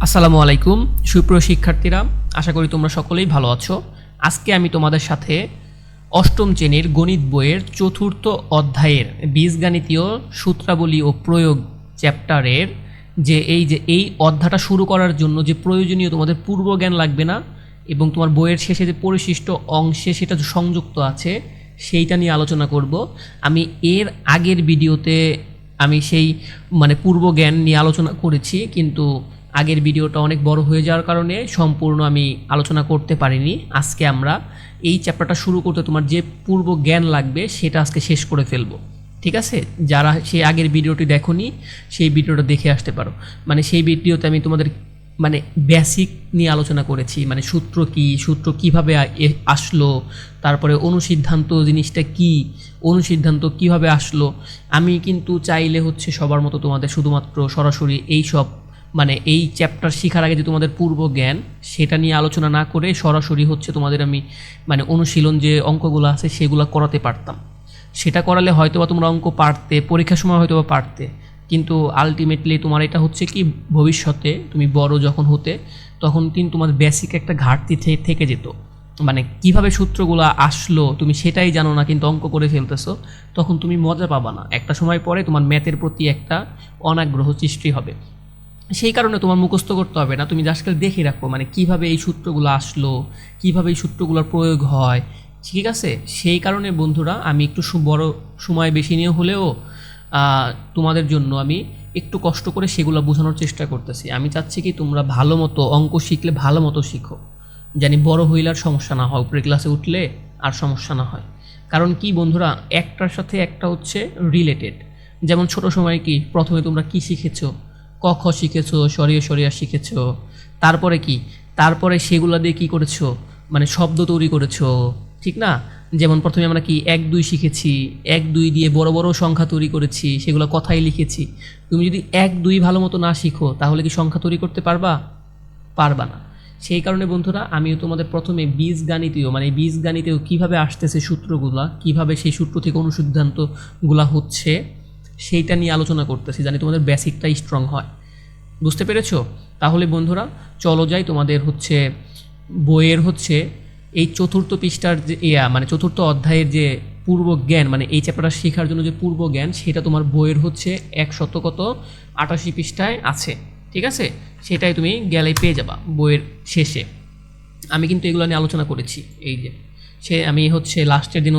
আসসালামু আলাইকুম সুপ্রিয় শিক্ষার্থীরা, আশা করি তোমরা সকলেই ভালো আছো। আজকে আমি তোমাদের সাথে অষ্টম শ্রেণীর গণিত বইয়ের চতুর্থ অধ্যায়ের বীজগাণিতীয় সূত্রাবলী ও প্রয়োগ চ্যাপ্টারের এই অধ্যায়টা শুরু করার জন্য যে প্রয়োজনীয় তোমাদের পূর্বজ্ঞান লাগবে না এবং তোমার বইয়ের শেষে যে পরিশিষ্ট অংশে সেটা সংযুক্ত আছে সেইটা নিয়ে আলোচনা করব। আমি এর আগের ভিডিওতে সেই পূর্বজ্ঞান নিয়ে আলোচনা করেছি, কিন্তু আগের ভিডিওটা অনেক বড় হয়ে যাওয়ার কারণে সম্পূর্ণ আমি আলোচনা করতে পারিনি। আজকে আমরা এই চ্যাপ্টারটা শুরু করতে তোমার যে পূর্ব জ্ঞান লাগবে সেটা আজকে শেষ করে ফেলবো, ঠিক আছে? যারা সেই আগের ভিডিওটি দেখোনি সেই ভিডিওটা দেখে আসতে পারো। সেই ভিডিওতে আমি তোমাদের বেসিক নিয়ে আলোচনা করেছি, সূত্র কি, সূত্র কিভাবে আসলো, তারপরে অনুসিদ্ধান্ত জিনিসটা কি, অনুসিদ্ধান্ত কিভাবে আসলো। আমি কিন্তু চাইলে সবার মতো তোমাদের শুধুমাত্র সরাসরি এই সব এই চ্যাপ্টার শেখার আগে যে তোমাদের পূর্ব জ্ঞান সেটা নিয়ে আলোচনা না করে সরাসরি তোমাদের আমি অনুশীলন যে অঙ্কগুলো আছে সেগুলো করাতে পারতাম। সেটা করালে হয়তোবা তোমরা অঙ্ক পারতে, পরীক্ষার সময় হয়তোবা পারতে, কিন্তু আলটিমেটলি তোমার এটা কি ভবিষ্যতে তুমি বড় যখন হতে তখন কিন্তু তোমার বেসিক একটা ঘাটতি থেকে যেত। কিভাবে সূত্রগুলো আসলো তুমি সেটাই জানো না, কিন্তু অঙ্ক করে ফেলতেছো, তখন তুমি মজা পাবা না। একটা সময় পরে তোমার ম্যাথের প্রতি একটা অনাগ্রহ সৃষ্টি হবে। সেই কারণে তোমার মুখস্থ করতে হবে না, তুমি জাস্ট দেখে রাখো কিভাবে এই সূত্রগুলো আসলো, কিভাবে এই সূত্রগুলোর প্রয়োগ হয়, ঠিক আছে? সেই কারণে বন্ধুরা আমি একটু বড় সময় বেশি নিয়ে হলেও তোমাদের জন্য আমি একটু কষ্ট করে সেগুলো বোঝানোর চেষ্টা করতেছি। আমি চাচ্ছি কি তোমরা ভালো মতো অঙ্ক শিখলে ভালো মতো শিখো, জানি বড় হইলে আর সমস্যা না হয়, উপরে ক্লাসে উঠলে আর সমস্যা না হয়। কারণ কি বন্ধুরা, একটার সাথে একটা রিলেটেড। যেমন ছোট সময় কি প্রথমে তোমরা কি শিখেছো, ক খ শিখেছো, সরিয়ে সরিয়া শিখেছো, তারপরে কি, তারপরে সেগুলো দিয়ে কী করেছো, শব্দ তৈরি করেছো, ঠিক না? যেমন প্রথমে আমরা কি 1 2 শিখেছি, 1 2 দিয়ে বড় বড় সংখ্যা তৈরি করেছি, সেগুলো কথাই লিখেছি। তুমি যদি 1 2 ভালো মতো না শিখো তাহলে কি সংখ্যা তৈরি করতে পারবা না। সেই কারণে বন্ধুরা আমিও তোমাদের প্রথমে বীজগাণিতীয় বীজগাণিতীয় কীভাবে আসতেছে সূত্রগুলা, কিভাবে সেই সূত্র থেকে অনুসিদ্ধান্তগুলা হচ্ছে সেইটা নিয়ে আলোচনা করতেছি, জানি তোমাদের বেসিকটা স্ট্রং হয়। বুঝতে পেরেছো? তাহলে বন্ধুরা চলো যাই তোমাদের বইয়ের এই চতুর্থ পৃষ্ঠার যে চতুর্থ অধ্যায়ের যে পূর্ব জ্ঞান এই চ্যাপ্টারটা শেখার জন্য যে পূর্ব জ্ঞান সেটা তোমার বইয়ের 188 পৃষ্ঠায় আছে, ঠিক আছে? সেটাই তুমি গেলেই পেয়ে যাবা বইয়ের শেষে। আমি কিন্তু এগুলো নিয়ে আলোচনা করেছি। এই যে আমি লাস্টের দিন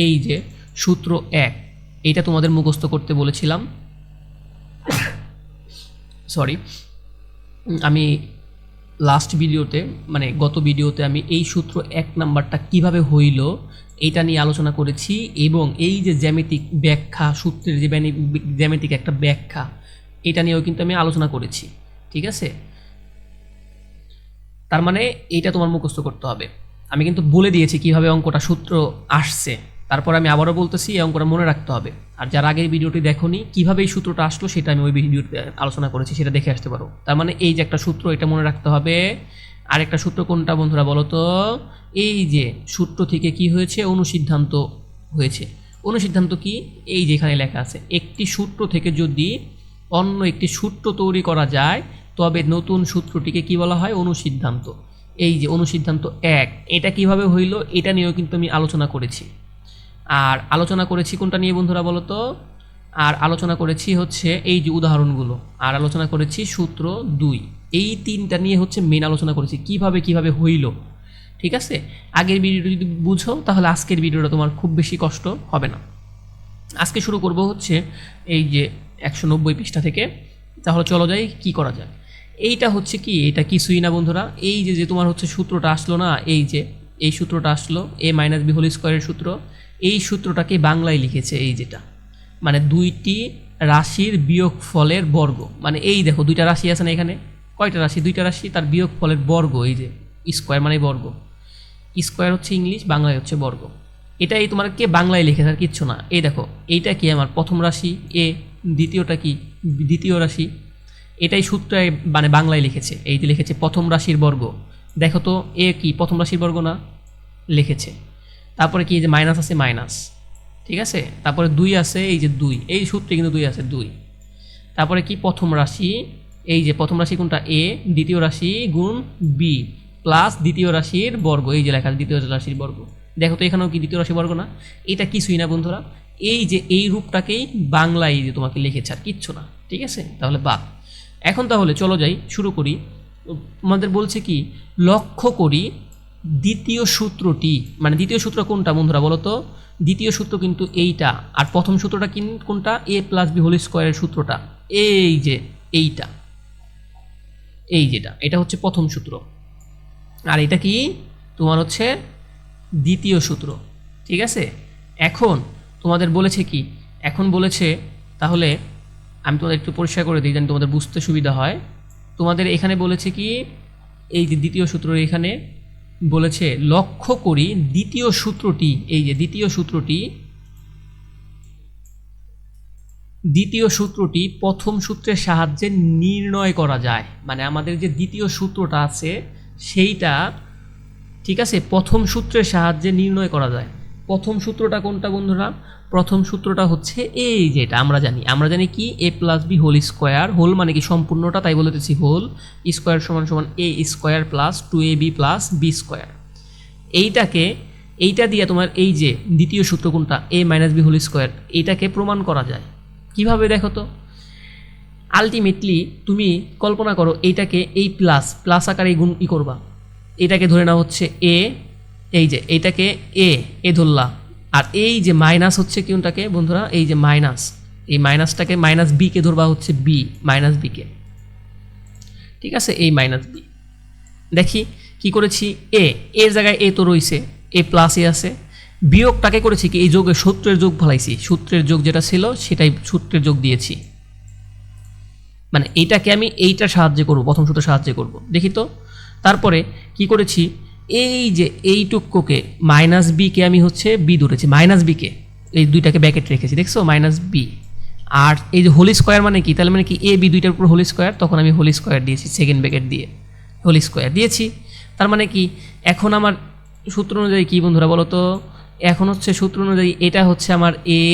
এই যে সূত্র 1 এইটা তোমাদের মুখস্থ করতে বলেছিলাম। সরি, আমি লাস্ট ভিডিওতে গত ভিডিওতে আমি এই সূত্র 1 নাম্বারটা কিভাবে হইল এইটা নিয়ে আলোচনা করেছি, এবং এই যে জ্যামিতিক ব্যাখ্যা, সূত্রের যে জ্যামিতিক একটা ব্যাখ্যা এটা নিয়েও কিন্তু আমি আলোচনা করেছি, ঠিক আছে? তার এইটা তোমার মুখস্থ করতে হবে। আমি কিন্তু বলে দিয়েছি কিভাবে অঙ্কটা সূত্র আসছে, তারপর আমি আবারও বলতেছি এই অঙ্কটা মনে রাখতে হবে। আর যারা আগের ভিডিওটি দেখোনি কিভাবে এই সূত্রটা আসলো সেটা আমি ওই ভিডিওতে আলোচনা করেছি, সেটা দেখে আসতে পারো। তার এই যে একটা সূত্র এটা মনে রাখতে হবে। আরেকটা সূত্র কোনটা বন্ধুরা বলো তো? এই যে সূত্র থেকে কি হয়েছে, অনুসিদ্ধান্ত হয়েছে। অনুসিদ্ধান্ত কি? এই যেখানে লেখা আছে, একটি সূত্র থেকে যদি অন্য একটি সূত্র তৈরি করা যায় তবে নতুন সূত্রটিকে কি বলা হয়? অনুসিদ্ধান্ত। এই যে অনুসিদ্ধান্ত 1 এটা কিভাবে হইল এটা নিয়েও কিন্তু আমি আলোচনা করেছি। আর আলোচনা করেছি কোনটা নিয়ে বন্ধুরা বলো তো? আর আলোচনা করেছি এই যে উদাহরণগুলো, আর আলোচনা করেছি সূত্র 2। এই 3টা নিয়ে মেন আলোচনা করেছি কিভাবে হইল, ঠিক আছে? আগের ভিডিওটা যদি বুঝো তাহলে আজকের ভিডিওটা তোমার খুব বেশি কষ্ট হবে না। আজকে শুরু করব এই যে 190 পৃষ্ঠা থেকে। তাহলে চলো যাই কি করা যায়। এইটা কি, এটা কিছুই না বন্ধুরা। এই যে তোমার সূত্রটা আসলো না, এই যে এই সূত্রটা আসলো a - b হোল স্কয়ারের সূত্র, এই সূত্রটাকে বাংলায় লিখেছে এই যেটা দুইটি রাশির বিয়োগফলের বর্গ। এই দেখো দুইটা রাশি আছে না এখানে, কয়টা রাশি? দুইটা রাশি, তার বিয়োগফলের বর্গ। এই যে স্কয়ার বর্গ, স্কয়ার ইংলিশ, বাংলায় বর্গ। এটাই তোমাকে বাংলায় লিখেছে আর কিচ্ছু না। এই দেখো এইটা কি আমার প্রথম রাশি এ, দ্বিতীয়টা কি দ্বিতীয় রাশি, এটাই সূত্রে বাংলায় লিখেছে। এই যে লিখেছে প্রথম রাশির বর্গ। দেখো তো এ কি প্রথম রাশির বর্গ না? লিখেছে। তারপরে কি যে মাইনাস আছে, মাইনাস, ঠিক আছে? তারপরে 2 আছে, এই যে 2, এই সূত্রে কিন্তু 2 আছে, 2। তারপরে কি প্রথম রাশি এই যে প্রথম রাশি কোনটা এ, দ্বিতীয় রাশি গুণ বি প্লাস দ্বিতীয় রাশির বর্গ, এই যে লেখা আছে দ্বিতীয় রাশির বর্গ। দেখো তো এখানেও কি দ্বিতীয় রাশি বর্গ না? এটা কিছুই না বন্ধুরা, এই যে এই রূপটাকেই বাংলায় যে তোমাকে লিখেছে আর কিচ্ছু না, ঠিক আছে? তাহলে বাদ। এখন তাহলে চলো যাই, শুরু করি। আমাদের বলছে কি, লক্ষ্য করি দ্বিতীয় সূত্রটি, মানে দ্বিতীয় সূত্র কোনটা বন্ধুরা বলো তো? দ্বিতীয় সূত্র কিন্তু এইটা, আর প্রথম সূত্রটা কোনটা? এ প্লাস বি হোল স্কোয়ারের সূত্রটা, এই যে এইটা, এই যেটা, এটা হচ্ছে প্রথম সূত্র, আর এটা কি তোমার হচ্ছে দ্বিতীয় সূত্র, ঠিক আছে? এখন তোমাদের বলেছে কি, এখন বলেছে, তাহলে আমি তোমাদের একটু পরিষ্কার করে দিই যেন তোমাদের বুঝতে সুবিধা হয়। তোমাদের এখানে বলেছে কি, এই যে দ্বিতীয় সূত্র এখানে বলেছে লক্ষ্য করি দ্বিতীয় সূত্রটি, এই যে দ্বিতীয় সূত্রটি প্রথম সূত্রের সাহায্যে নির্ণয় করা যায়। মানে আমাদের যে দ্বিতীয় সূত্রটা আছে সেইটা, ঠিক আছে, প্রথম সূত্রের সাহায্যে নির্ণয় করা যায়। প্রথম সূত্রটা কোনটা বন্ধুরা? প্রথম সূত্রটা হচ্ছে এই যেটা আমরা জানি কি, A plus B whole square, whole মানে কি সম্পূর্ণটা, তাই বলেছি হোল স্কোয়ার সমান সমান A square plus 2ab plus B square. এইটা দিয়ে তোমার এই যে দ্বিতীয় সূত্র কোনটা, A minus B whole square, এইটাকে প্রমাণ করা যায়। কিভাবে দেখো তো? আলটিমেটলি তুমি কল্পনা করো এইটাকে এই প্লাস আকারে গুণ করবা, এটাকে ধরে নাও হচ্ছে এ, এই যে এইটাকে এ ধরলা, আর এই যে মাইনাস হচ্ছে কোনটাকে বন্ধুরা, এই যে মাইনাস, এই মাইনাসটাকে মাইনাস বিকে ধরবা হচ্ছে বি, মাইনাস বিকে, ঠিক আছে? এই মাইনাস বি, দেখি কি করেছি, এর জায়গায় এ তো রয়েছে, এ প্লাস এ আছে, বিয়োগটাকে করেছি কি, এই যোগের সূত্রের যোগ ফলাইছি, সূত্রের যোগ যেটা ছিল সেটাই সূত্রের যোগ দিয়েছি, মানে এইটাকে আমি এইটার সাহায্যে করব, প্রথম সূত্রের সাহায্যে করব। দেখি তো তারপরে কি করেছি, এই যে এইটুকুকে মাইনাস বিকে আমি হচ্ছে বি ধরেছি, মাইনাস বিকে এই দুইটাকে ব্যাকেট রেখেছি, দেখছো মাইনাস বি, আর এই যে হোল স্কোয়ার মানে কি, তাহলে মানে কি এ বি দুইটার উপর হোল স্কোয়ার, তখন আমি হোল স্কোয়ার দিয়েছি, সেকেন্ড ব্যাকেট দিয়ে হোল স্কোয়ার দিয়েছি। তার মানে কি, এখন আমার সূত্র অনুযায়ী কি বন্ধুরা বলো তো? এখন হচ্ছে সূত্র অনুযায়ী এটা হচ্ছে আমার এ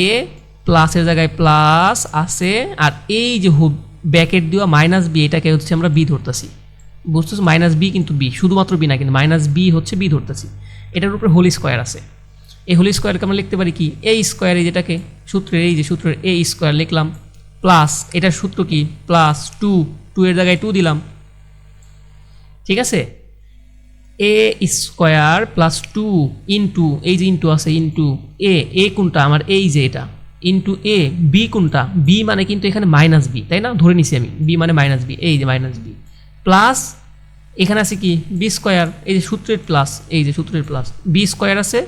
প্লাসের জায়গায় প্লাস আছে, আর এই যে ব্যাকেট দেওয়া মাইনাস বি, এটাকে হচ্ছে আমরা বি ধরতেছি, বুঝতেছো? মাইনাস বি কিন্তু বি, শুধুমাত্র বি না, কিন্তু মাইনাস বি হচ্ছে বি ধরতেছি, এটার উপরে হোল স্কোয়ার আছে। এই হোল স্কোয়ারকে আমরা লিখতে পারি কি, এ স্কোয়ার, এই যেটাকে সূত্রের, এই যে সূত্রের এ স্কোয়ার লিখলাম, প্লাস এটার সূত্র কি, প্লাস টু এর জায়গায় 2 দিলাম, ঠিক আছে? এ স্কোয়ার প্লাস 2 ইন্টু, এই যে ইন্টু আছে, ইন্টু এ কোনটা আমার, এই যে এটা, ইন্টু এ, বি কোনটা, বি মানে কিন্তু এখানে মাইনাস বি, তাই না? ধরে নিছি আমি বি মানে মাইনাস বি, এই যে মাইনাস বি, প্লাস এখানে আছে কি বি স্কোয়ার, এই যে সূত্রের প্লাস, এই যে সূত্রের প্লাস, বি স্কোয়ার আছে,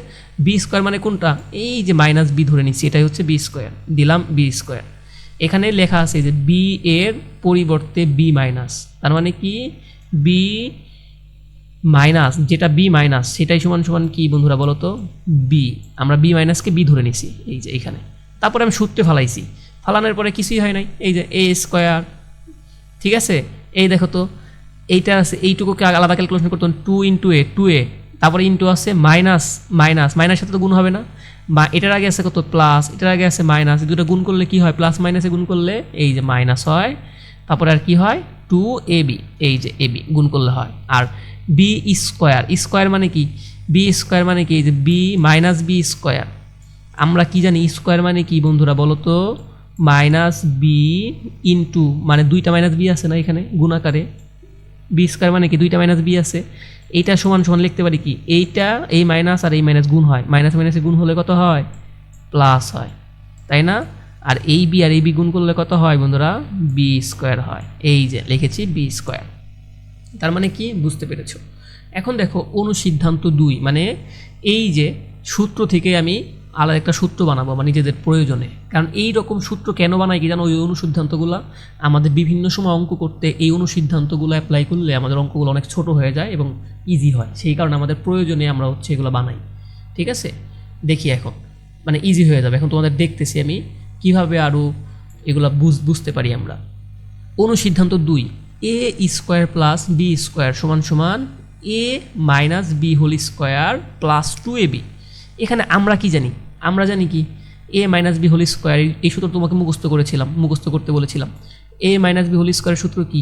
বি স্কোয়ার মানে কোনটা, এই যে মাইনাস বি ধরে নিচ্ছি, এটাই হচ্ছে বি স্কোয়ার, দিলাম বি স্কোয়ার। এখানে লেখা আছে যে বি এর পরিবর্তে বি মাইনাস, তার মানে কি বি মাইনাস, যেটা বি মাইনাস সেটাই সমান সমান কি বন্ধুরা বলো তো, বি। আমরা বি মাইনাসকে বি ধরে নিছি, এই যে এইখানে। তারপরে আমি সূত্রে ফালাইছি, ফালানোর পরে কিছুই হয় নাই, এই যে এ স্কোয়ার, ঠিক আছে? এই দেখো তো এইটা আছে, এইটুকুকে আলাদা ক্যালকুলেশন করতে 2 ইন্টু এ, তারপরে ইন্টু আছে মাইনাস সাথে তো গুণ হবে না, বা এটার আগে আছে কত প্লাস, এটার আগে আছে মাইনাস, দুটো গুণ করলে কি হয়, প্লাস মাইনাসে গুণ করলে এই যে মাইনাস হয়, তারপরে আর কি হয় 2ab, এই যে এবি গুণ করলে হয়, আর বি স্কোয়ার মানে কি, বি স্কোয়ার মানে কি, এই যে বি মাইনাস বি স্কোয়ার, আমরা কি জানি স্কোয়ার মানে কি বন্ধুরা বলো তো, মাইনাস বি ইন্টু, মানে দুইটা মাইনাস বি আছে না এখানে গুণাকারে, বি স্কোয়ার মানে কি দুইটা মাইনাস বি আছে, এইটা সমান সমান লিখতে পারি কি, এইটা এই মাইনাস আর এই মাইনাস গুণ হয়, মাইনাস মাইনাসে গুণ হলে কত হয়, প্লাস হয়, তাই না? আর এই বি আর এই বি গুণ করলে কত হয় বন্ধুরা, বি স্কোয়ার হয়, এই যে লিখেছি বি স্কোয়ার। তার মানে কি বুঝতে পেরেছো? এখন দেখো অনুসিদ্ধান্ত 2, মানে এই যে সূত্র থেকে আমি আলাদা একটা সূত্র বানাবো আমার নিজেদের প্রয়োজনে। কারণ এই রকম সূত্র কেন বানাই কি জানো, ওই অনুসিদ্ধান্তগুলো আমাদের বিভিন্ন সময় অঙ্ক করতে এই অনুসিদ্ধান্তগুলো অ্যাপ্লাই করলে আমাদের অঙ্কগুলো অনেক ছোট হয়ে যায় এবং ইজি হয়, সেই কারণে আমাদের প্রয়োজনে আমরা হচ্ছে এগুলো বানাই, ঠিক আছে? দেখি এখন মানে ইজি হয়ে যাবে। এখন তোমাদের দেখতেছি আমি কিভাবে আরও এগুলো বুঝতে পারি আমরা। অনুসিদ্ধান্ত 2, A square plus B square সমান সমান A minus B whole square plus 2ab। এখানে আমরা কি জানি, আমরা জানি কি A minus B whole square, এই সূত্র তোমাকে মুখস্থ করতে বলেছিলাম। এ মাইনাস বি হোল স্কোয়ারের সূত্র কি?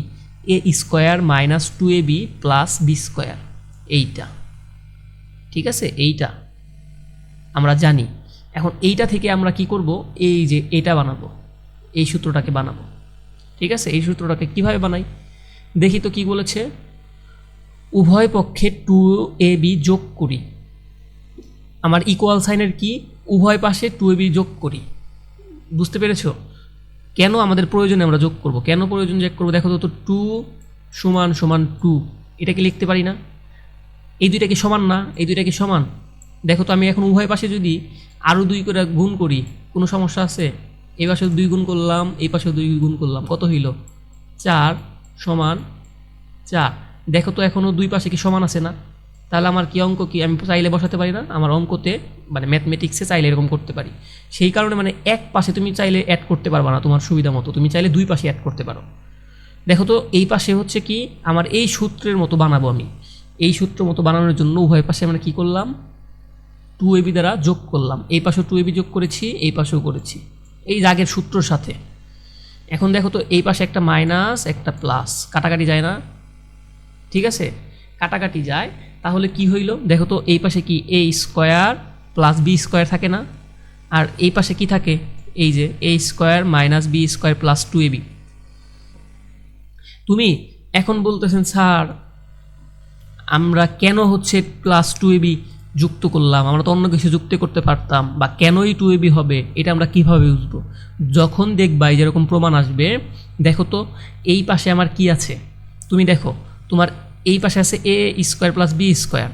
A square minus 2ab plus B square, এইটা। ঠিক আছে, এইটা আমরা জানি। এখন এইটা থেকে আমরা কি করব, এই যে এটা বানাবো, এই সূত্রটাকে বানাবো। ঠিক আছে, এই সূত্রটাকে কিভাবে বানাই দেখি তো। কি বলেছে? উভয় পক্ষে 2ab যোগ করি। আমার ইকুয়াল সাইনের কি, উভয় পাশে 2ab যোগ করি। বুঝতে পেরেছো? কেন আমাদের প্রয়োজনে আমরা যোগ করব, কেন প্রয়োজন যোগ করবো? দেখো তো 2 সমান সমান 2, এটাকে লিখতে পারি না? এই দুইটা কি সমান না? এই দুইটা কি সমান? দেখো তো, আমি এখন উভয় পাশে যদি আরও 2 করে গুণ করি, কোনো সমস্যা আছে? এই পাশেও 2 গুণ করলাম, এই পাশেও 2 গুণ করলাম, কত হইল? 4 সমান 4। দেখো তো এখনও 2 পাশে কি সমান আছে না? তাহলে আমার কি অঙ্ক কি আমি চাইলে বসাতে পারি না? আমার অঙ্কতে মানে ম্যাথমেটিক্সে চাইলে এরকম করতে পারি। সেই কারণে মানে এক পাশে তুমি চাইলে অ্যাড করতে পারবা না তোমার সুবিধা মতো, তুমি চাইলে 2 পাশে অ্যাড করতে পারো। দেখো তো এই পাশে হচ্ছে কি, আমার এই সূত্রের মতো বানাবো আমি। এই সূত্র মতো বানানোর জন্য উভয় পাশে আমরা কি করলাম, 2ab দ্বারা যোগ করলাম। এই পাশেও 2ab যোগ করেছি, এই পাশেও করেছি, এই আগের সূত্রর সাথে। এখন দেখো তো এই পাশে একটা মাইনাস একটা প্লাস, কাটাকাটি যায় না? ঠিক আছে, কাটাকাটি যায়। তাহলে কি হইল? দেখো তো এই পাশে কি a square plus B square থাকে না? আর এই পাশে কি থাকে? এই যে a square minus B square plus 2ab। তুমি এখন বলতেছেন স্যার আমরা কেন হচ্ছে প্লাস 2ab যুক্ত করলাম, আমরা তো অন্য কিছু যুক্ত করতে পারতাম, বা কেনই 2ab হবে, এটা আমরা কিভাবে বুঝবো? যখন দেখবা যেরকম প্রমাণ আসবে, দেখো তো এই পাশে আমার কি আছে, তুমি দেখো তোমার এই পাশে আছে a square plus B square.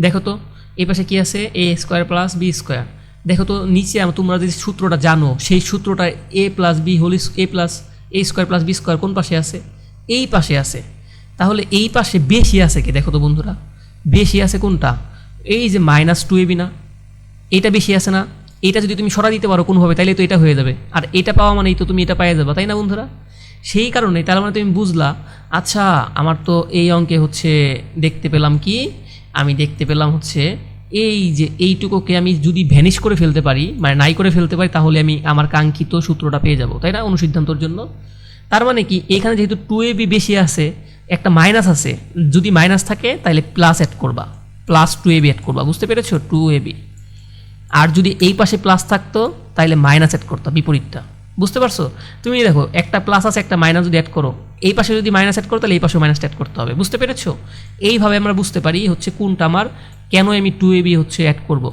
দেখো তো এই পাশে কি আছে, a square plus B square. দেখো তো নিচে তোমরা যদি সূত্রটা জানো, সেই সূত্রটা a plus B whole a plus a square plus B square কোন পাশে আছে? এই পাশে আছে। তাহলে এই পাশে বেশি আছে কি? দেখো তো বন্ধুরা, বেশি আছে কোনটা? এই যে মাইনাস 2ab না, এইটা বেশি আছে না? এইটা যদি তুমি সরা দিতে পারো কোনোভাবে, তাইলে তো এটা হয়ে যাবে। আর এটা পাওয়া মানেই তো তুমি এটা পাইয়ে যাবে, তাই না বন্ধুরা? সেই কারণে তার মানে তুমি বুঝলা, আচ্ছা আমার তো এই অঙ্কে হচ্ছে দেখতে পেলাম কি, আমি দেখতে পেলাম হচ্ছে এই যে এইটুকুকে আমি যদি ভ্যানিশ করে ফেলতে পারি, মানে নাই করে ফেলতে পারি, তাহলে আমি আমার কাঙ্ক্ষিত সূত্রটা পেয়ে যাব, তাই না, অনুসিদ্ধান্তর জন্য। তার মানে কি, এখানে যেহেতু 2ab বেশি আছে, একটা মাইনাস আছে, যদি মাইনাস থাকে তাহলে প্লাস অ্যাড করবা, প্লাস 2ab অ্যাড করবা। বুঝতে পেরেছো? 2ab। আর যদি এই পাশে প্লাস থাকতো তাহলে মাইনাস অ্যাড করতো, বিপরীতটা। বুঝতে পারছো? তুমি দেখো একটা প্লাস আছে একটা মাইনাস যদি অ্যাড করো, এই পাশে যদি মাইনাস অ্যাড করো তাহলে এই পাশেও মাইনাস অ্যাড করতে হবে। বুঝতে পেরেছো? এইভাবে আমরা বুঝতে পারি হচ্ছে কোনটা আমার, কেন আমি 2ab হচ্ছে অ্যাড করব।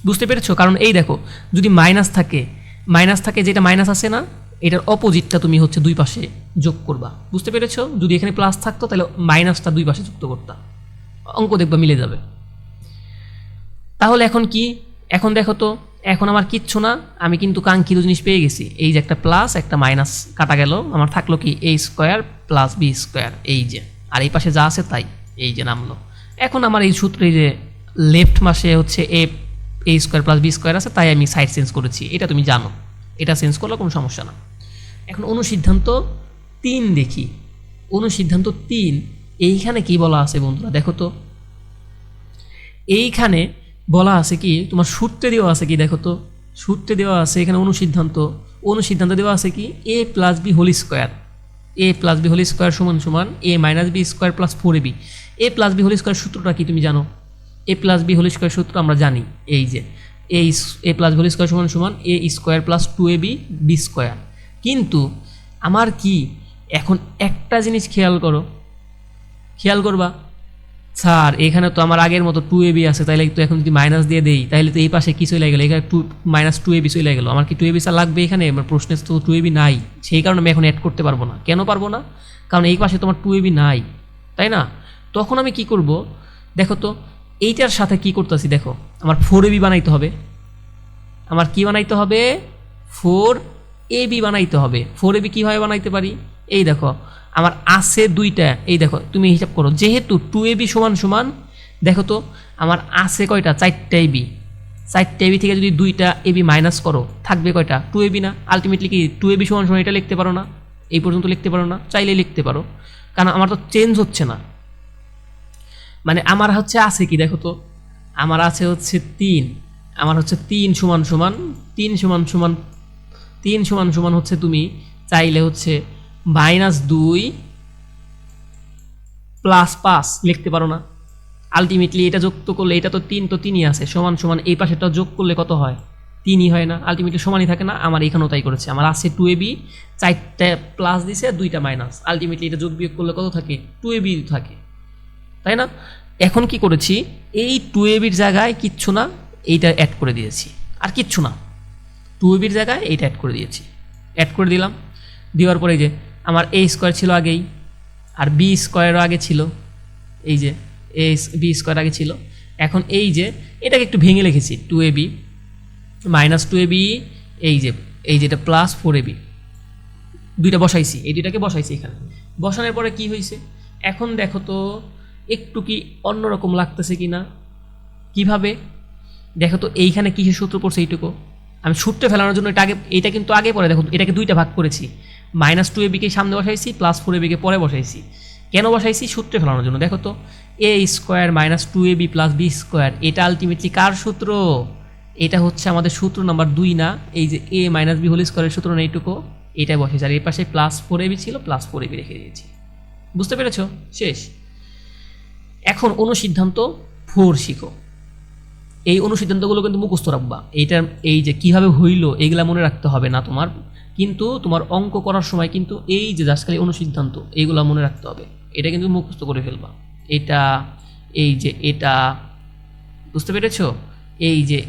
বুঝতে পেরেছো? কারণ এই দেখো যদি মাইনাস থাকে যেটা মাইনাস আছে না, এটার অপোজিটটা তুমি হচ্ছে 2 পাশে যোগ করবা। বুঝতে পেরেছো? যদি এখানে প্লাস থাকতো তাহলে মাইনাসটা 2 পাশে যুক্ত করতাম, অঙ্ক দেখবা মিলে যাবে। তাহলে এখন কি, এখন দেখো তো এখন আমার কিচ্ছু না, আমি কিন্তু কাঙ্ক্ষিত জিনিস পেয়ে গেছি। এই যে একটা প্লাস একটা মাইনাস কাটা গেল, আমার থাকলো কি a square plus B square, এই যে, আর এই পাশে যা আছে তাই এই যে নামলো। এখন আমার এই সূত্রে যে লেফট মাসে হচ্ছে a square plus B square আছে, তাই আমি সাইড চেঞ্জ করেছি, এটা তুমি জানো, এটা চেঞ্জ করলে কোনো সমস্যা না। এখন অনুসিদ্ধান্ত 3 দেখি। অনুসিদ্ধান্ত 3 এইখানে কি বলা আছে বন্ধুরা? দেখো তো এইখানে বলা আছে কি, তোমার সূত্রে দেওয়া আছে কি, দেখো তো সূত্রে দেওয়া আছে এখানে অনুসিদ্ধান্ত দেওয়া আছে কি, a plus B whole square, a plus B whole square সমান সমান a minus B square plus 4ab। a plus B whole square সূত্রটা কি তুমি জানো? a plus B whole square সূত্র আমরা জানি, এই যে a plus B whole square সমান সমান a square plus 2ab B square. কিন্তু আমার কি এখন একটা জিনিস খেয়াল করবা, স্যার এখানে তো আমার আগের মতো 2ab আছে, তাইলে তো এখন যদি মাইনাস দিয়ে দেই তাহলে তো এই পাশে কি চলে গেল, এখানে মাইনাস 2ab চলে গেল, আমার কি 2ab স্যার লাগবে এখানে? আমার প্রশ্নে তো 2ab নাই, সেই কারণে আমি এখন অ্যাড করতে পারবো না। কেন পারবো না? কারণ এই পাশে তোমার 2ab নাই, তাই না? তখন আমি কি করব, দেখো তো এইটার সাথে কি করতেছি, দেখো আমার 4ab বানাইতে হবে। আমার কি বানাইতে হবে? 4ab বানাইতে হবে। 4ab কীভাবে বানাইতে পারি? এই দেখো আমার আছে 2টা, এই দেখো তুমি হিসাব করো, যেহেতু 2ab সমান সমান, দেখো তো আমার আছে কয়টা? 4টা ab। 4টা ab থেকে যদি 2টা ab মাইনাস করো, থাকবে কয়টা? 2ab না? আলটিমেটলি কি 2ab সমান সমান এটা লিখতে পারো না? এই পর্যন্ত লিখতে পারো না? চাইলে লিখতে পারো, কারণ আমার তো চেঞ্জ হচ্ছে না। মানে আমার হচ্ছে আছে কি, দেখো তো আমার আছে হচ্ছে 3, আমার হচ্ছে 3 সমান সমান হচ্ছে তুমি চাইলে হচ্ছে -2 + 5 লিখতে পারো না। আলটিমেটলি এটা যোগ তো করলে এটা তো 3 তো 3ই আছে, সমান সমান এই পাশেরটা যোগ করলে কত হয়? 3ই হয় না? আলটিমেটলি সমানই থাকে না? আমার এখানেও তাই করেছে। আমার আছে 2ab, 4টা প্লাস দিছে, 2টা মাইনাস। আলটিমেটলি এটা যোগ বিয়োগ করলে কত থাকে? 2ab থাকে, তাই না? এখন কি করেছি, এই 2ab-র জায়গায় কিচ্ছু না, এইটা অ্যাড করে দিয়েছি, আর কিচ্ছু না। 2ab-র জায়গায় এইটা অ্যাড করে দিয়েছি, অ্যাড করে দিলাম। দেওয়ার পরে যে আমার a স্কোয়ার ছিল আগেই, আর b স্কোয়ারও আগে ছিল, এই যে b স্কোয়ার আগে ছিল। এখন এই যে এটাকে একটু ভেঙে লিখেছি, 2ab -2ab, এই যেটা +4ab, দুইটা বসাইছি, এই দুইটাকে বসাইছি এখানে। বসানোর পরে কি হয়েছে এখন দেখো তো, একটু কি অন্যরকম লাগতেছে কি না? কীভাবে দেখো তো, এইখানে কিসের সূত্র পড়ছে এইটুকু? আমি সূত্রে ফেলানোর জন্য এটা কিন্তু আগে পরে দেখো, এটাকে দুইটা ভাগ করেছি, -2ab-কে সামনে বসাইছি, +4ab-কে পরে বসাইছি। কেন বসাইছি? সূত্রে ফেলানোর জন্য। দেখো তো, a square -2ab + b square, এটা আলটিমেটলি কার সূত্র? এটা হচ্ছে আমাদের সূত্র নাম্বার 2 না? এই যে a - b হোল স্কোয়ারের সূত্র না এইটুকু, এটাই বসেছে। আর এই পাশে +4ab ছিল, +4ab রেখে দিয়েছি। বুঝতে পেরেছো? শেষ। এখন অনুসিদ্ধান্ত 4 শিখো। এই অনুসিদ্ধান্তগুলো কিন্তু মুখস্থ রাখবা। এইটার এই যে কীভাবে হইল এইগুলা মনে রাখতে হবে না তোমার, কিন্তু তোমার অঙ্ক করার সময় কিন্তু এই যে জাস্ট খালি অনুসিদ্ধান্ত এইগুলো মনে রাখতে হবে। এটা কিন্তু মুখস্থ করে ফেলবা। এটা, এই যে এটা, বুঝতে পেরেছো? এই যে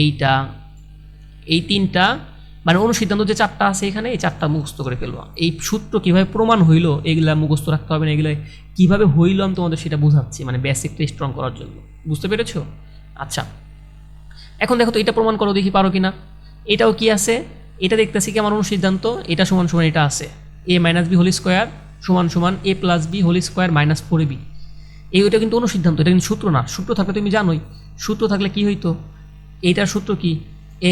এইটা, এই 3টা মানে অনুসিদ্ধান্ত যে 4টা আছে এখানে, এই 4টা মুখস্থ করে ফেলবা। এই সূত্র কীভাবে প্রমাণ হইল এগুলা মুখস্থ রাখতে হবে না, এগুলো কীভাবে হইল আমি তোমাদের সেটা বোঝাচ্ছি, মানে বেসিকটা স্ট্রং করার জন্য। বুঝতে পেরেছো? আচ্ছা, এখন দেখো তো, এটা প্রমাণ করো দেখি পারো কি না। এটাও কি আছে? এটা দেখতেছি কি আমার অনুসিদ্ধান্ত, এটা সমান সমান এটা আছে, a - b হোল স্কোয়ার সমান সমান a + b whole square -4ab। ওইটা কিন্তু অনুসিদ্ধান্ত, এটা কিন্তু সূত্র না। সূত্র থাকলে তুমি জানোই, সূত্র থাকলে কি হইতো? এইটার সূত্র কি?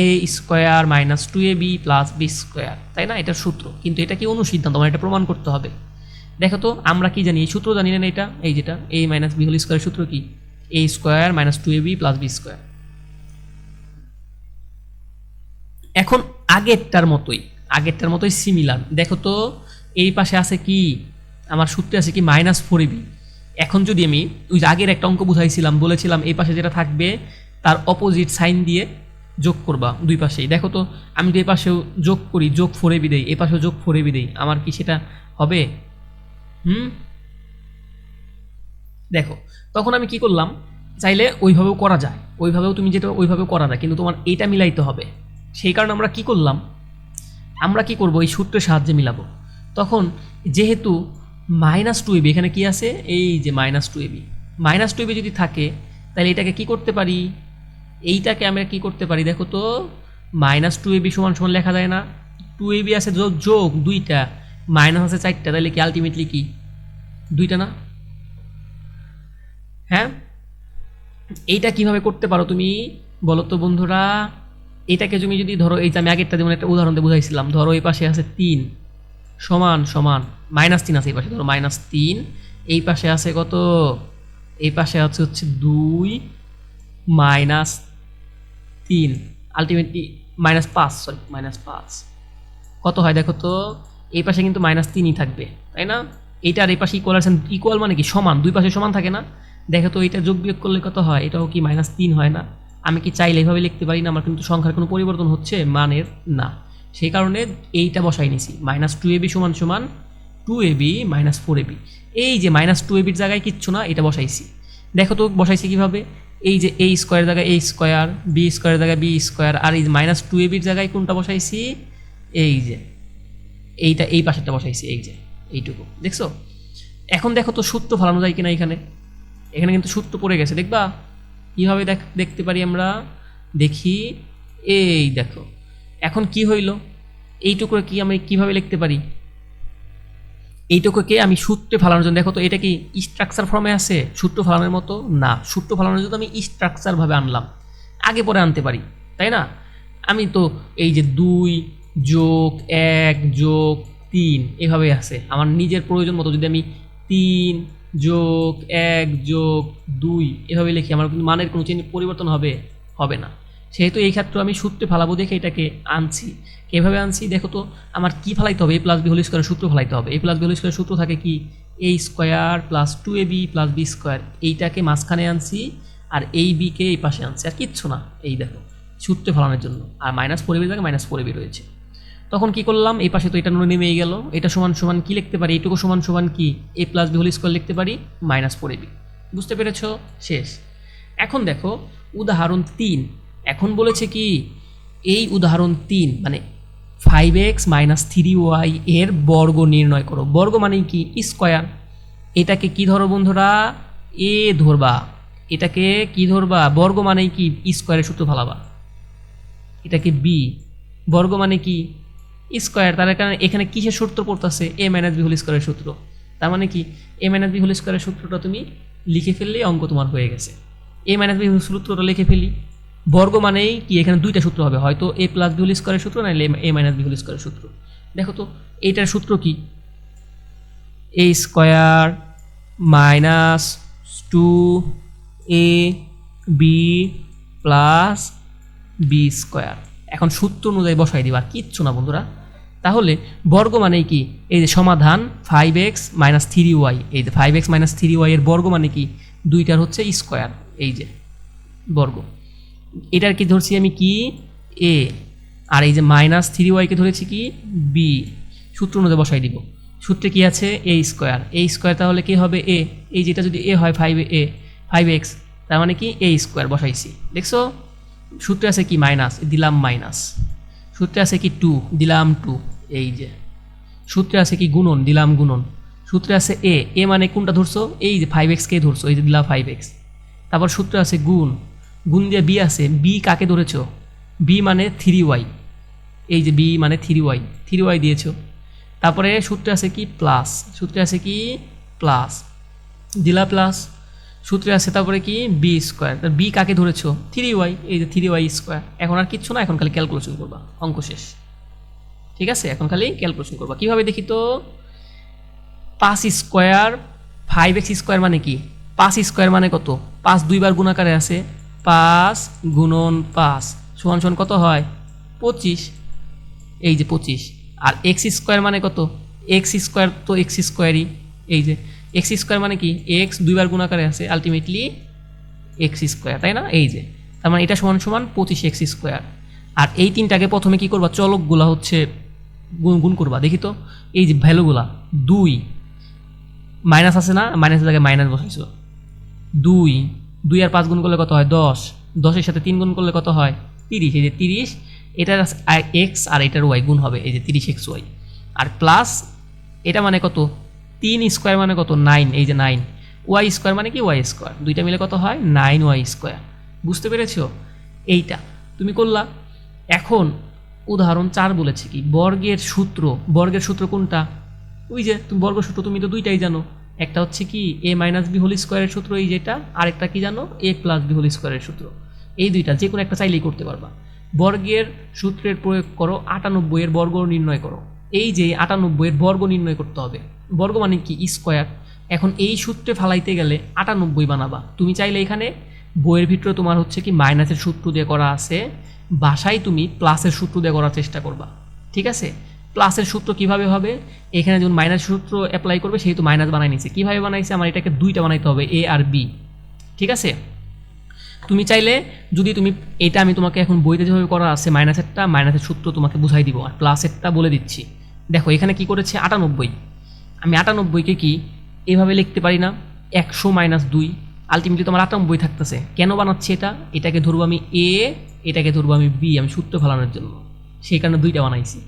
a square -2ab + b square, তাই না? এটার সূত্র। কিন্তু এটা কি অনুসিদ্ধান্ত, মানে এটা প্রমাণ করতে হবে। দেখো তো, আমরা কি জানি? এই সূত্র জানি না এটা, এই যেটা a - b হোল স্কোয়ারের সূত্র কি? a square -2ab + b square. এখন আগেরটার মতোই সিমিলার। দেখো তো, এই পাশে আছে কি? আমার সূত্রে আছে কি? -4ab। এখন যদি আমি ওই যে আগের একটা অঙ্ক বুঝাইছিলাম, বলেছিলাম এই পাশে যেটা থাকবে তার অপোজিট সাইন দিয়ে যোগ করবা দুই পাশেই। দেখো তো, আমি যদি এই পাশেও যোগ করি, যোগ 4ab দেই, এই পাশেও যোগ 4ab দেই, আমার কি সেটা হবে? দেখো, তখন আমি কি করলাম, চাইলে ওইভাবেও করা যায়, ওইভাবেও তুমি যেটা ওইভাবেও করা যায়, কিন্তু তোমার এইটা মিলাইতে হবে। সেই কারণে আমরা কি করলাম, আমরা কি করব, এই সূত্রের সাহায্যে মিলাবো। তখন যেহেতু -2ab এখানে কি আছে, এই যে -2ab যদি থাকে, তাহলে এটাকে কি করতে পারি, এইটাকে আমরা কি করতে পারি? দেখো তো, -2ab সমান সমান লেখা যায় না? 2ab আছে যোগ 2টা, মাইনাস আছে 4টা, তাহলে কি আলটিমেটলি কি 2টা না? হ্যাঁ, এইটা কিভাবে করতে পারো তুমি বলো তো বন্ধুরা? এটাকে তুমি যদি ধরো, এই যে আমি আগেরটা যেমন একটা উদাহরণ দিয়ে বুঝাইছিলাম, ধরো এই পাশে আছে 3 সমান সমান -3 আছে এই পাশে, ধরো -3, এই পাশে আছে কত? এই পাশে আছে হচ্ছে 2 -3, আলটিমেটলি -5, সরি -5 কত হয় দেখো তো? এই পাশে কিন্তু -3ই থাকবে, তাই না? এইটার এই পাশে ইকুয়াল মানে কি? সমান, দুই পাশে সমান থাকে না? দেখো তো, এটা যোগ বিয়োগ করলে কত হয়? এটাও কি -3 হয় না? আমি কি চাইলে এইভাবে লিখতে পারি না? আমার কিন্তু সংখ্যার কোনো পরিবর্তন হচ্ছে মানের না, সেই কারণে এইটা বসাই নিছি, -2ab সমান সমান 2ab - 4ab। এই যে -2ab-র জায়গায় কিচ্ছু না, এটা বসাইছি। দেখো তো বসাইছি কিভাবে? এই যে a স্কোয়ারের জায়গায় a স্কোয়ার, b স্কোয়ারের জায়গায় b স্কোয়ার, আর এই -2ab-র জায়গায় কোনটা বসাইছি? এই যে এইটা, এই পাশেরটা বসাইছি, এই যে এইটুকু, দেখছো? এখন দেখো তো সূত্র ফলানো যায় কিনা এখানে? এখানে কিন্তু সূত্র পড়ে গেছে, দেখবা কীভাবে দেখতে পারি আমরা? দেখি, এই দেখো, এখন কি হইল? এইটুকু কি আমি কিভাবে লিখতে পারি? এইটুকুকে আমি সূত্রে ফেলানোর জন্য, দেখো তো, এটা কি স্ট্রাকচার ফর্মে আছে সূত্র ফেলানোর মতো? না, সূত্র ফেলানোর জন্য আমি স্ট্রাকচারভাবে আনলাম, আগে পরে আনতে পারি, তাই না? আমি তো এই যে 2 যোগ 1 যোগ 3 এভাবে আছে, আমার নিজের প্রয়োজন মতো যদি আমি 3 যোগ 1 যোগ 2 এভাবে লিখি, আমার কিন্তু মানের কোনো পরিবর্তন হবে না। সেহেতু এই ক্ষেত্রে আমি সূত্রে ফেলাবো দেখে এটাকে আনছি, এভাবে আনছি। দেখো তো আমার কি ফেলাইতে হবে, এ প্লাস বি হোল স্কোয়ারের সূত্র ফেলাইতে হবে। এ প্লাস বি হোল স্কোয়ারের সূত্র থাকে কি, A square plus 2ab plus B square. এইটাকে মাঝখানে আনছি আর এই বিকে এই পাশে আনছি, আর কিচ্ছু না। এই দেখো সূত্রে ফেলানোর জন্য, আর -4ab জায়গায় -4ab রয়েছে। তখন কি করলাম, এই পাশে তো এটা নেমেই গেল। এটা সমান সমান কি লিখতে পারি, এইটুকু সমান সমান কি, A plus B whole square লিখতে পারি -4ab। বুঝতে পেরেছো? শেষ। এখন দেখো উদাহরণ 3। এখন বলেছে কি, এই উদাহরণ 3 মানে 5x - 3y এর বর্গ নির্ণয় করো। বর্গ মানে কি, স্কোয়ার। এটাকে কি ধরো বন্ধুরা, এ ধরবা। এটাকে কি ধরবা, বর্গ মানে কি, স্কোয়ারের সূত্র ফেলাবা। এটাকে বি, বর্গ মানে কি স্কোয়ার। তার কারণে এখানে কিসের সূত্র পড়তেছে, a - b হোল স্কোয়ারের সূত্র। তার মানে কি a - b হোল স্কোয়ারের সূত্রটা তুমি লিখে ফেললেই অঙ্ক তোমার হয়ে গেছে। a - b সূত্রটা লিখে ফেলি। বর্গ মানেই কি, এখানে দুইটা সূত্র হবে, হয়তো a প্লাস বি হোল স্কোয়ারের সূত্র, নাহলে a - b হোল স্কোয়ারের সূত্র। দেখো তো এইটার সূত্র কি, a square minus 2ab plus B square. এখন সূত্র অনুযায়ী বসাই দিবা, আর কিচ্ছু না বন্ধুরা। তাহলে বর্গ মানে কি, এই যে সমাধান 5x - 3y, এই যে 5x - 3y এর বর্গ মানে কি, দুইটার হচ্ছে স্কোয়ার। এই যে বর্গ, এটার কি ধরছি আমি কি, এ, আর এই যে -3y কে ধরেছি কি, বি। সূত্র অনুযায়ী বসাই দিব। সূত্রে কি আছে, a স্কোয়ার। a স্কোয়ার তাহলে কি হবে, a, এই যেটা যদি a হয় 5x, তার মানে কি a স্কোয়ার বসাইছি। দেখছো সূত্রে আছে কি, মাইনাস, দিলাম মাইনাস। সূত্রে আছে কি 2, দিলাম 2। এই যে সূত্রে আছে কি গুণন, দিলাম গুণন। সূত্রে আছে এ মানে কোনটা ধরছো, এই যে 5x কে ধরছো, এই যে দিলাম 5x। তারপর সূত্রে আছে গুণ, গুণ দিয়ে বি আছে, বি কাকে ধরেছো, বি মানে 3y। এই যে বি মানে 3y দিয়েছো। তারপরে সূত্রে আছে কি প্লাস, সূত্রে আছে কি প্লাস, দিলা প্লাস। সূত্রে আছে তারপরে কি বি স্কোয়ার, বি কাকে ধরেছো 3y, এই যে 3y স্কোয়ার। এখন আর কিচ্ছু না, এখন খালি ক্যালকুলেশন করবা, অঙ্ক শেষ। ঠিক আছে, এখন খালি ক্যালকুলেশন করবা। কীভাবে দেখি তো, 5 স্কোয়ার 5x স্কোয়ার মানে কি, 5 স্কোয়ার মানে কত, 5 দুইবার গুণাকারে আছে, 5 গুণন 5 সমান সমান কত হয় 25। এই যে 25। আর এক্স স্কোয়ার মানে কত, এক্স স্কোয়ার তো এক্স স্কোয়ারই। এই যে এক্স স্কোয়ার মানে কি, এক্স দুইবার গুণাকারে আছে, আলটিমেটলি এক্স স্কোয়ার, তাই না। এই যে তার মানে এটা সমান সমান 25x স্কোয়ার। আর এই তিনটাকে প্রথমে কি করবা, চলকগুলা হচ্ছে গুণ করবা। দেখি তো এই যে ভ্যালুগুলা, 2 মাইনাস আছে না, মাইনাসের জায়গায় মাইনাস বসাইছো। 2 আর 5 গুণ করলে কত হয় 10, 10-এর সাথে 3 গুণ করলে কত হয় 30। এই যে 30, এটার এক্স আর এটার ওয়াই গুণ হবে, এই যে 30xy। আর প্লাস এটা মানে কত, 3 স্কোয়ার মানে কত 9, এই যে 9। ওয়াই স্কোয়ার মানে কি ওয়াই স্কোয়ার, দুইটা মিলে কত হয় 9y স্কোয়ার। বুঝতে পেরেছো, এইটা তুমি করলা। এখন উদাহরণ 4 বলেছে কি, বর্গের সূত্র। বর্গের সূত্র কোনটা, ওই যে তুমি বর্গ সূত্র তুমি তো দুইটাই জানো। একটা হচ্ছে কি a - b হোল স্কোয়ারের সূত্র, এই যেটা, আর একটা কি জানো, a + b হোল স্কোয়ারের সূত্র। এই দুইটা যে কোনো একটা চাইলেই করতে পারবা। বর্গের সূত্রের প্রয়োগ করো, 98 এর বর্গ নির্ণয় করো। এই যে 98 এর বর্গ নির্ণয় করতে হবে, বর্গ মানে কি স্কোয়ার। এখন এই সূত্রে ফালাইতে গেলে 98 বানাবা। তুমি চাইলে এখানে বইয়ের ভিতরে তোমার হচ্ছে কি মাইনাসের সূত্র দিয়ে করা আছে, বাসায় তুমি প্লাসের সূত্র দিয়ে করার চেষ্টা করবা। ঠিক আছে, প্লাসের সূত্র কিভাবে হবে, এখানে যখন মাইনাস সূত্র অ্যাপ্লাই করবে সেহেতু মাইনাস বানাই নিছে। কীভাবে বানাইছে, আমার এটাকে দুইটা বানাইতে হবে, এ আর বি। ঠিক আছে, তুমি চাইলে যদি তুমি এটা, আমি তোমাকে এখন বইতে যেভাবে করা আছে মাইনাসেরটা, মাইনাসের সূত্র তোমাকে বুঝাই দিব, আর প্লাসেরটা বলে দিচ্ছি। দেখো এখানে কি করেছে 98, আমি 98কে কি এভাবে লিখতে পারি না, 100 - 2, আলটিমেটলি তোমার 98 থাকতেছে। কেন বানাচ্ছি এটা, এটাকে ধরবো আমি এ, এটাকে ধরবো আমি বি, আমি সূত্র ফেলানোর জন্য, সেই কারণে দুইটা বানাইছি।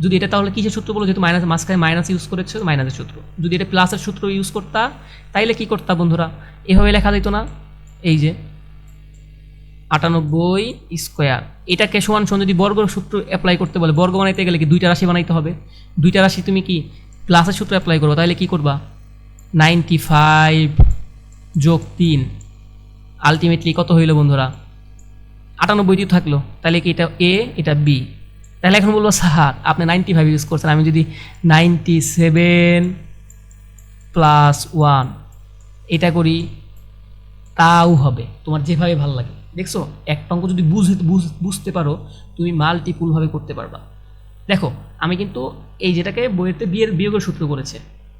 যদি এটা তাহলে কিসের সূত্র বলো, যেহেতু মাইনাস মাঝখানে মাইনাস ইউজ করেছে, মাইনাসের সূত্র। যদি এটা প্লাসের সূত্র ইউজ করতা, তাইলে কি করতা বন্ধুরা, এভাবে লেখা যেত না, এই যে 98 স্কোয়ার। এটাকে সমান সমান যদি বর্গ সূত্র অ্যাপ্লাই করতে বলে, বর্গ বানাইতে গেলে কি দুইটা রাশি বানাইতে হবে। দুইটা রাশি তুমি কি প্লাসের সূত্র অ্যাপ্লাই করবো, তাহলে কি করবা 95 + 3, আলটিমেটলি কত হইল বন্ধুরা 98 থাকলো। তাহলে কি এটা এ, এটা বি। তাহলে এখন বলবো স্যার আপনি 95 ইউজ করছেন, আমি যদি 97 + 1 এটা করি তাও হবে, তোমার যেভাবে ভালো লাগে। দেখছো একটা অঙ্ক যদি বুঝতে পারো, তুমি মাল্টিপুলভাবে করতে পারবা। দেখো আমি কিন্তু এই যেটাকে বইয়েতে বিয়োগের সূত্র করেছে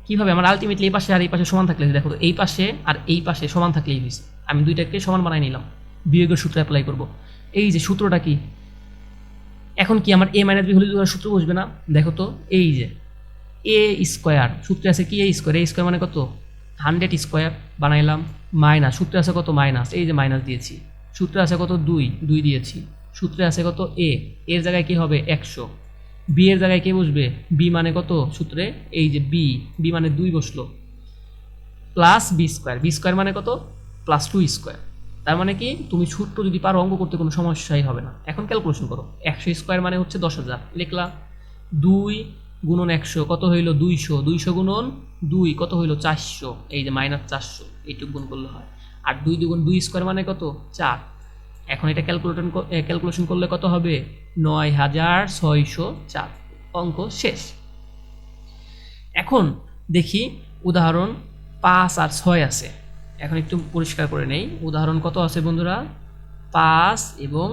কীভাবে আমার আলটিমেটলি এই পাশে আর এই পাশে সমান থাকলে দেখো তো এই পাশে আর এই পাশে সমান থাকলেই হয়েছে, আমি দুইটাকে সমান বানাই নিলাম, বিয়োগের সূত্র অ্যাপ্লাই করব। এই যে সূত্রটা কি, এখন কি আমার a মাইনাস বি হলে সূত্র বসবে না? দেখো তো এই যে এ স্কোয়ার সূত্রে আছে কি, এ স্কোয়ার মানে কত 100 স্কোয়ার বানাইলাম, মাইনাস সূত্রে আছে কত মাইনাস, এই যে মাইনাস দিয়েছি, সূত্রে আছে কত 2 দিয়েছি, সূত্রে আছে কত এর জায়গায় কি হবে 100, বি এর জায়গায় কে বসবে, বি মানে কত সূত্রে এই যে বি মানে 2 বসলো, প্লাস বি স্কোয়ার মানে কত +2 স্কোয়ার। তার মানে কি তুমি সূত্র যদি পারো অঙ্ক করতে কোনো সমস্যাই হবে না। এখন ক্যালকুলেশন করো, 100 স্কোয়ার মানে হচ্ছে 10,000 লিখলা, 2 গুণন 100 কত হইল 200 গুণন 2 কত হইল 400, এই যে -400 এইটুকু গুণ করলে হয়, আর 2 দুগুণ 2 স্কোয়ার মানে কত 4। এখন এটা ক্যালকুলেশন করলে কত হবে 9604, অঙ্ক শেষ। এখন দেখি উদাহরণ 5 আর 6 আছে, এখন একটু পরিষ্কার করে নেই উদাহরণ কত আছে বন্ধুরা, 5 এবং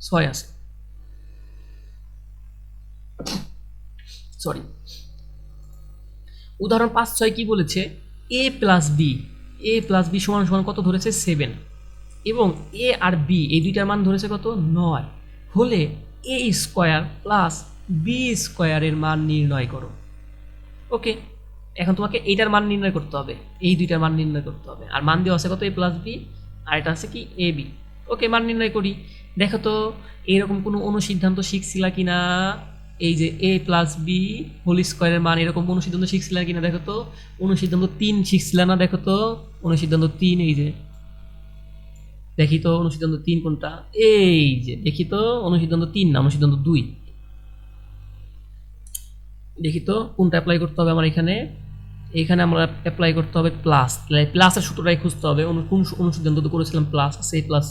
6 আছে, সরি উদাহরণ 5-6 কি বলেছে, a প্লাস বি সমান সমান কত ধরেছে 7, এবং এ আর বি এই দুইটার মান ধরেছে কত 9, হলে a স্কোয়ার প্লাস বি স্কোয়ারের মান নির্ণয় করো। ওকে, এখন তোমাকে এইটার মান নির্ণয় করতে হবে, এই দুইটার মান নির্ণয় করতে হবে, আর মান দেওয়া আছে কত a প্লাস বি, আর এটা আছে কি এ বি। ওকে, মান নির্ণয় করি। দেখো তো এরকম কোনো অনুসিদ্ধান্ত শিখছিলা কিনা, এই যে a প্লাস বি হোল স্কোয়ারের মান এরকম অনুসিদ্ধান্ত শিখছিলা কিনা, দেখো তো অনুসিদ্ধান্ত 3 শিখছিলা না, দেখো তো অনুসিদ্ধান্ত 3, এই যে দেখি তো অনুসিদ্ধান্ত 3 কোনটা, এই যে দেখি তো অনুসিদ্ধান্ত 3 না অনুসিদ্ধান্ত 2, দেখি তো কোনটা অ্যাপ্লাই করতে হবে আমার এখানে আমরা অ্যাপ্লাই করতে হবে প্লাস, প্লাসের সূত্রটাই খুঁজতে হবে, কোন অনুসিদ্ধান্ত তো করেছিলাম প্লাস আছে প্লাস,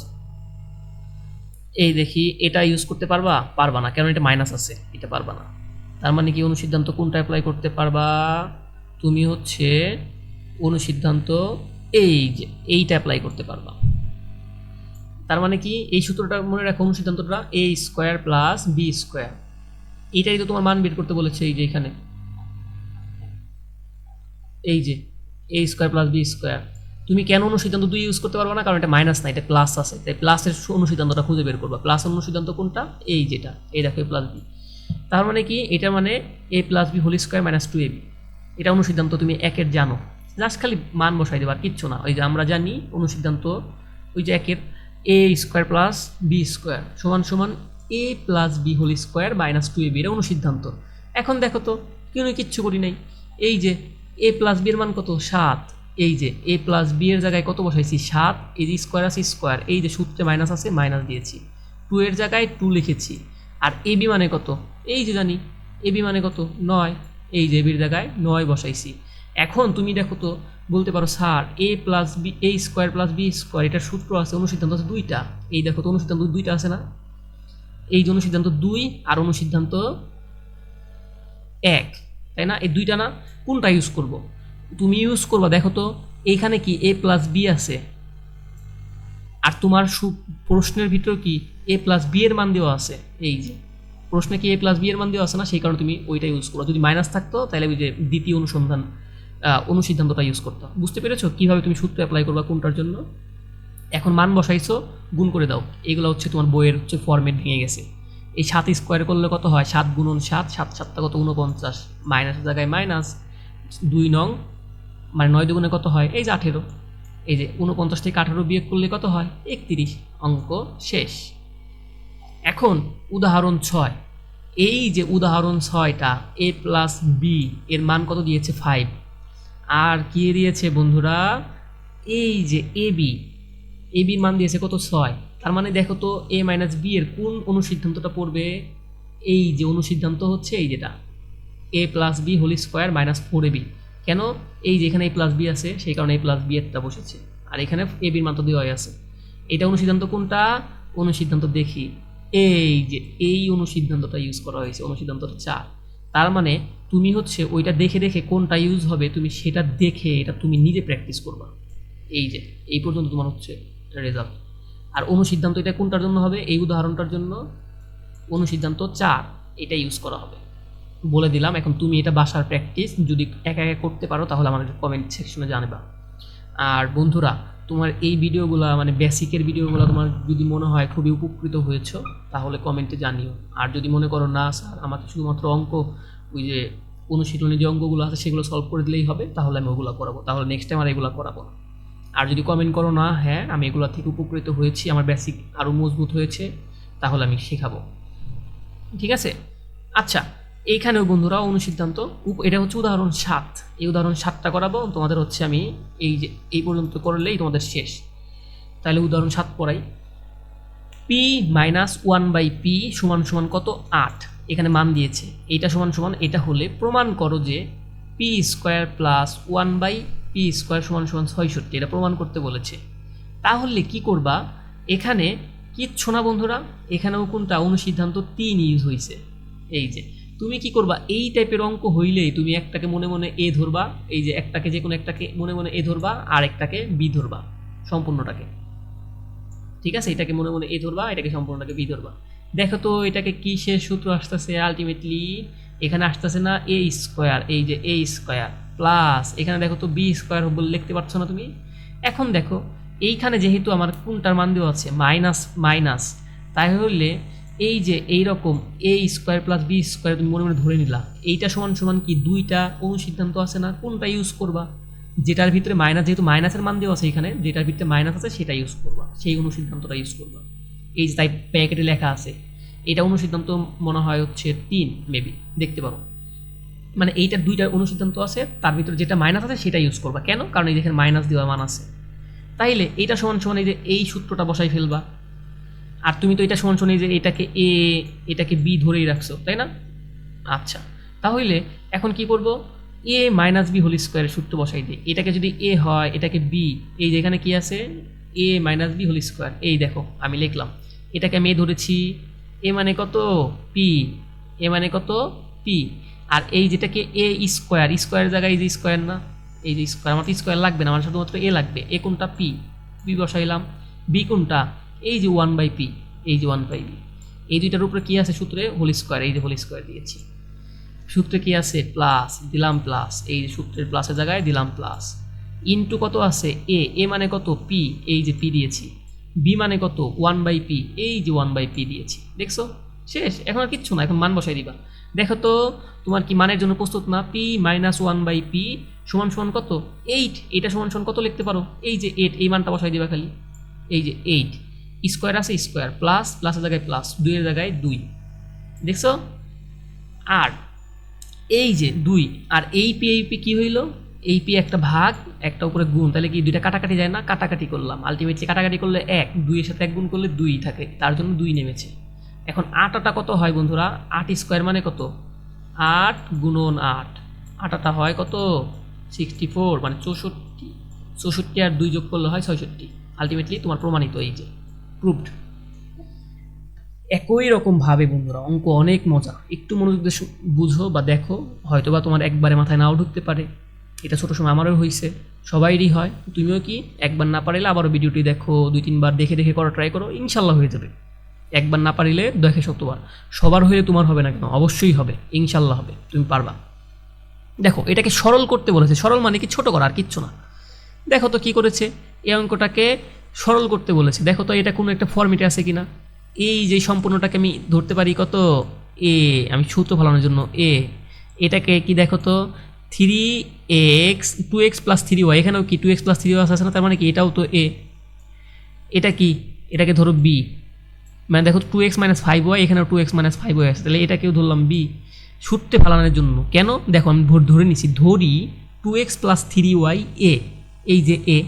এই দেখি এটা ইউজ করতে পারবা না, কারণ এটা মাইনাস আছে, এটা পারবা না। তার মানে কি অনুসিদ্ধান্ত কোনটা অ্যাপ্লাই করতে পারবা, তুমি হচ্ছে অনুসিদ্ধান্ত এই যে এইটা অ্যাপ্লাই করতে পারবা। তার মানে কি এই সূত্রটা মনে রাখো, অনুসিদ্ধান্তটা a square plus B square, এইটাই তো তোমার মান বের করতে বলেছে, এই যে এখানে এই যে a square plus B square. তুমি কেন অনুসিদ্ধান্ত 2 ইউজ করতে পারবে না, কারণ এটা মাইনাস না, এটা প্লাস আছে, তাই প্লাসের অনুসিদ্ধান্তটা খুঁজে বের করবা। প্লাস অনুসিদ্ধান্ত কোনটা, এই যেটা এই দেখো a প্লাস বি, তার মানে কি এটা মানে a plus B whole square minus 2ab, এটা অনুসিদ্ধান্ত তুমি একের জানো, জাস্ট খালি মান বসাই দেবা, কিচ্ছু না। ওই যে আমরা জানি অনুসিদ্ধান্ত ওই যে একের a square plus B square সমান সমান a plus B whole square minus 2ab, এটা অনুসিদ্ধান্ত। এখন দেখো তো কিচ্ছু করি নাই, এই যে a প্লাস বি এর মান কত 7, এই যে a প্লাস বি এর জায়গায় কত বসাইছি 7, এই যে স্কোয়ার আছে স্কোয়ার, এই যে সূত্রে মাইনাস আছে মাইনাস দিয়েছি, 2 এর জায়গায় 2 লিখেছি, আর এ বি মানে কত, এই যে জানি এ বি মানে কত 9, এই যে বির জায়গায় 9 বসাইছি। এখন তুমি দেখো তো বলতে পারো sir a plus B a square plus B square এটার সূত্র আছে, অনুসিদ্ধান্ত আছে 2টা, এই দেখো তো অনুসিদ্ধান্ত 2টা আছে না, এই যে অনুসিদ্ধান্ত 2 আর অনুসিদ্ধান্ত 1, তাই না, এই 2টা না, কোনটা ইউজ করব, তুমি ইউজ করবা দেখো তো এইখানে কি a প্লাস বি আছে, আর তোমার প্রশ্নের ভিতর কি a প্লাস বি এর মান দেওয়া আছে, এই যে প্রশ্নে কি a প্লাস বি এর মান দেওয়া আছে না, সেই কারণে তুমি ওইটা ইউজ করো। যদি মাইনাস থাকতো তাহলে ওই যে দ্বিতীয় অনুসিদ্ধান্তটা ইউজ করতো। বুঝতে পেরেছো কিভাবে তুমি সূত্র অ্যাপ্লাই করবা কোনটার জন্য? এখন মান বসাইছো, গুণ করে দাও, এগুলো হচ্ছে তোমার বইয়ের হচ্ছে ফরম্যাট ভেঙে গেছে। এই 7 স্কোয়ার করলে কত হয় 7 গুণন 7, 7 7টা কত 49, মাইনাসের জায়গায় মাইনাস 2 নং মানে 9 দুগুণে কত হয় এই যে 18, এই যে 49 থেকে 18 বিয়োগ করলে কত হয় 31, অঙ্ক শেষ। এখন উদাহরণ 6, এই যে উদাহরণ 6টা a প্লাস বি এর মান কত দিয়েছে 5, আর কি দিয়েছে বন্ধুরা এই যে এ বির মান দিয়েছে কত 6, তার মানে দেখো তো a মাইনাস বি এর কোন অনুসিদ্ধান্তটা পড়বে, এই যে অনুসিদ্ধান্ত হচ্ছে এই যেটা a plus B whole square minus 4ab, কেন এই যে এখানে a প্লাস বি আছে সেই কারণে a প্লাস বি এরটা বসেছে, আর এখানে a বির মান তো দেওয়াই আছে। এটা অনুসিদ্ধান্ত কোনটা, অনুসিদ্ধান্ত দেখি এই যে এই অনুসিদ্ধান্তটা ইউজ করা হয়েছে, অনুসিদ্ধান্তটা 4। তার মানে তুমি হচ্ছে ওইটা দেখে দেখে কোনটা ইউজ হবে তুমি সেটা দেখে এটা তুমি নিজে প্র্যাকটিস করবা। এই যে এই পর্যন্ত তোমার হচ্ছে রেজাল্ট। আর অনুসিদ্ধান্ত এটা কোনটার জন্য হবে, এই উদাহরণটার জন্য অনুসিদ্ধান্ত 4 এটা ইউজ করা হবে বলে দিলাম। এখন তুমি এটা বাসার প্র্যাকটিস যদি একা একা করতে পারো তাহলে আমাদের কমেন্ট সেকশনে জানাবা। আর বন্ধুরা, তোমার এই ভিডিওগুলো মানে বেসিকের ভিডিওগুলো তোমার যদি মনে হয় খুবই উপকৃত হয়েছো তাহলে কমেন্টে জানিও। আর যদি মনে করো না স্যার আমাকে শুধুমাত্র অঙ্ক ওই যে অনুশীলনী যে অঙ্কগুলো আছে সেগুলো সলভ করে দিলেই হবে, তাহলে আমি ওগুলো করাবো, তাহলে নেক্সট টাইম আর এগুলো করাবো না। আর যদি কমেন্ট করো না হ্যাঁ আমি এগুলো থেকে উপকৃত হয়েছি, আমার বেসিক আরও মজবুত হয়েছে, তাহলে আমি শেখাবো। ঠিক আছে? আচ্ছা, এইখানেও বন্ধুরা অনুসিদ্ধান্ত এটা হচ্ছে উদাহরণ 7। এই উদাহরণ 7টা করাবো তোমাদের হচ্ছে আমি এই যে এই পর্যন্ত করলেই তোমাদের শেষ। তাহলে উদাহরণ 7 পড়াই। পি মাইনাস 1/p সমান সমান কত? 8। এখানে মান দিয়েছে, এইটা সমান সমান এটা হলে প্রমাণ করো যে P square plus 1/p square সমান সমান 66। এটা প্রমাণ করতে বলেছে। তাহলে কি করবা? এখানে কিচ্ছু না বন্ধুরা, এখানেও কোনটা অনুসিদ্ধান্ত 3 ইউজ হয়েছে। এই যে তুমি কি করবা, এই টাইপের অঙ্ক হইলেই তুমি একটাকে মনে মনে এ ধরবা, এই যে একটাকে যে কোনো একটাকে মনে মনে এ ধরবা আর একটাকে বি ধরবা, সম্পূর্ণটাকে। ঠিক আছে? এটাকে মনে মনে এ ধরবা, এটাকে সম্পূর্ণটাকে বি ধরবা। দেখো তো এটাকে কিসের সূত্র আসতেছে? আলটিমেটলি এখানে আসতেছে না এ স্কোয়ার, এই যে এ স্কোয়ার প্লাস এখানে দেখো তো বি স্কোয়ার বলে লিখতে পারছো না তুমি? এখন দেখো এইখানে যেহেতু আমার কোনটার মান দেওয়া আছে মাইনাস মাইনাস, তাই হলে এই যে এইরকম এ স্কোয়ার প্লাস বি স্কোয়ার তুমি মনে মনে ধরে নিলা, এইটা সমান সমান কি দুইটা অনুসিদ্ধান্ত আছে না? কোনটা ইউজ করবা? যেটার ভিতরে মাইনাস, যেহেতু মাইনাসের মান দেওয়া আছে এখানে, যেটার ভিতরে মাইনাস আছে সেটা ইউজ করবা, সেই অনুসিদ্ধান্তটা ইউজ করবা। এই যে তাই প্যাকেটে লেখা আছে, এটা অনুসিদ্ধান্ত মনে হয় হচ্ছে 3 মেবি, দেখতে পারো। মানে এইটার দুইটা অনুসিদ্ধান্ত আছে, তার ভিতরে যেটা মাইনাস আছে সেটা ইউজ করবা। কেন? কারণ এই দেখেন মাইনাস দেওয়া মান আছে। তাইলে এইটা সমান সমান এই যে এই সূত্রটা বসাই ফেলবা। আর তুমি তো এটা সমান সমান এই যে এটাকে এ এটাকে বি ধরেই রাখছো, তাই না? আচ্ছা, তাহলে এখন কি করব? এ মাইনাস বি হোল স্কোয়ারের সূত্র বসাই দিই। এটাকে যদি এ হয় এটাকে বি, এই যে এখানে কি আছে এ মাইনাস বি হোল স্কোয়ার, এই দেখো আমি লিখলাম। এটাকে আমি এ ধরেছি, এ মানে কত? পি। এ মানে কত? পি। আর এই যেটাকে এ স্কোয়ার, স্কোয়ারের জায়গায় এই যে স্কোয়ার না, এই যে স্কোয়ার, আমার তো স্কোয়ার লাগবে না, আমার শুধুমাত্র এ লাগবে। এ কোনটা? পি। পি বসাইলাম। বি কোনটা? এই যে 1/p, এই যে 1/p। এই দুইটার উপরে কি আছে সূত্রে? হোল স্কোয়ার, এই যে হোল স্কোয়ার দিয়েছি। সূত্রে কি আছে? প্লাস, দিলাম প্লাস, এই যে সূত্রের প্লাসের জায়গায় দিলাম প্লাস। ইনটু কত আছে? এ। এ মানে কত? পি, এই যে পি দিয়েছি। বি মানে কত? 1/p, এই যে 1/p দিয়েছি। দেখছো? শেষ। এখন আর কিচ্ছু না, এখন মান বসাই দিবা। দেখো তো তোমার কি মানের জন্য প্রস্তুত না? পি মাইনাস 1/p সমান সমান কত? 8। এটা সমান সমান কত লিখতে পারো? এই যে 8, এই মানটা বসাই দিবা খালি। এই যে 8 স্কোয়ার আছে স্কোয়ার, প্লাস প্লাসের জায়গায় প্লাস, 2 এর জায়গায় 2। দেখছো? আর এই যে 2 আর এই পি কি হইল? এই পি একটা ভাগ, একটা উপরে গুণ, তাহলে কি দুইটা কাটাকাটি যায় না? কাটাকাটি করলাম। আলটিমেটলি কাটাকাটি করলে 1, 2 এর সাথে 1 গুণ করলে 2 থাকে, তার জন্য 2 নেমেছে। এখন 8টা কত হয় বন্ধুরা? 8 স্কোয়ার মানে কত? 8 গুণন 8, 8টা হয় কত? 64, মানে 64। 64 আর 2 যোগ করলে হয় 66। আলটিমেটলি তোমার প্রমাণিত, এই যে প্রুভড। একই রকমভাবে বন্ধুরা অঙ্ক অনেক মজা, একটু মনোযোগ দিয়ে বুঝো বা দেখো, হয়তো বা তোমার একবারে মাথায় নাও ঢুকতে পারে। এটা ছোটো সময় আমারও হয়েছে, সবাইরই হয়। তুমিও কি একবার না পারিলে আবারও ভিডিওটি দেখো, 2-3 বার দেখে দেখে করা ট্রাই করো, ইনশাল্লাহ হয়ে যাবে। একবার না পারিলে দেখে শতবার। সবার হয়ে তোমার হবে না কেন? অবশ্যই হবে, ইনশাল্লাহ হবে, তুমি পারবা। দেখো এটাকে সরল করতে বলেছে, সরল মানে কি? ছোটো করা, আর কিচ্ছু না। দেখো তো কি করেছে, এই অঙ্কটাকে সরল করতে বলেছে। দেখো তো এটা কোনো একটা ফর্মেটে আছে কিনা। এই যে সম্পূর্ণটাকে আমি ধরতে পারি কত? এ, আমি সূত্র ফলানোর জন্য এ। এটাকে কি দেখো তো 3x 2x প্লাস 3y, এখানেও কি 2x প্লাস 3y আছে না? তার মানে কি এটাও তো এ। এটা কি? এটাকে ধরো বি, মানে দেখো 2x মাইনাস 5y, এখানেও 2x মাইনাস 5y আছে, তাহলে এটাকেও ধরলাম বি সূত্রে ফেলানোর জন্য। কেন? দেখো আমি ধরে নিছি, ধরি 2x প্লাস 3y এ, এই যে এ,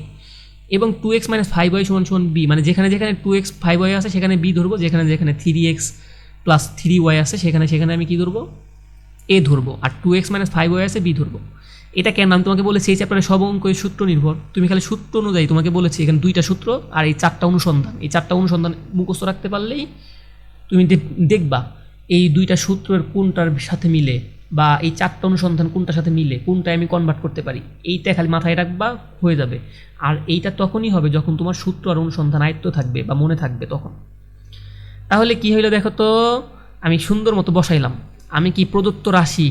এবং 2x মাইনাস 5y সমান সমান বি, মানে যেখানে যেখানে 2x 5y আছে সেখানে বি ধরবো, যেখানে যেখানে 3x প্লাস 3y আছে সেখানে সেখানে আমি কী ধরবো? এ ধরবো। আর 2x মাইনাস 5y আছে বি ধরবো। এটা কেন? আমি তোমাকে বলেছি এই চ্যাপ্টারে সব অঙ্ক সূত্র নির্ভর, তুমি খালি সূত্র অনুযায়ী, তোমাকে বলেছি এখানে 2টা সূত্র আর এই 4টা অনুসন্ধান, এই 4টা অনুসন্ধান মুখস্থ রাখতে পারলেই তুমি দেখবা এই 2টা সূত্রের কোনটার সাথে মিলে, বা এই 4টা অনুসন্ধান কোনটার সাথে মিলে, কোনটায় আমি কনভার্ট করতে পারি, এইটা খালি মাথায় রাখবা, হয়ে যাবে। আর এইটা তখনই হবে যখন তোমার সূত্র আর অনুসন্ধান আয়ত্ত থাকবে বা মনে থাকবে তখন। তাহলে কি হইলো দেখো তো, আমি সুন্দর মতো বসাইলাম। আমি কি প্রদত্ত রাশি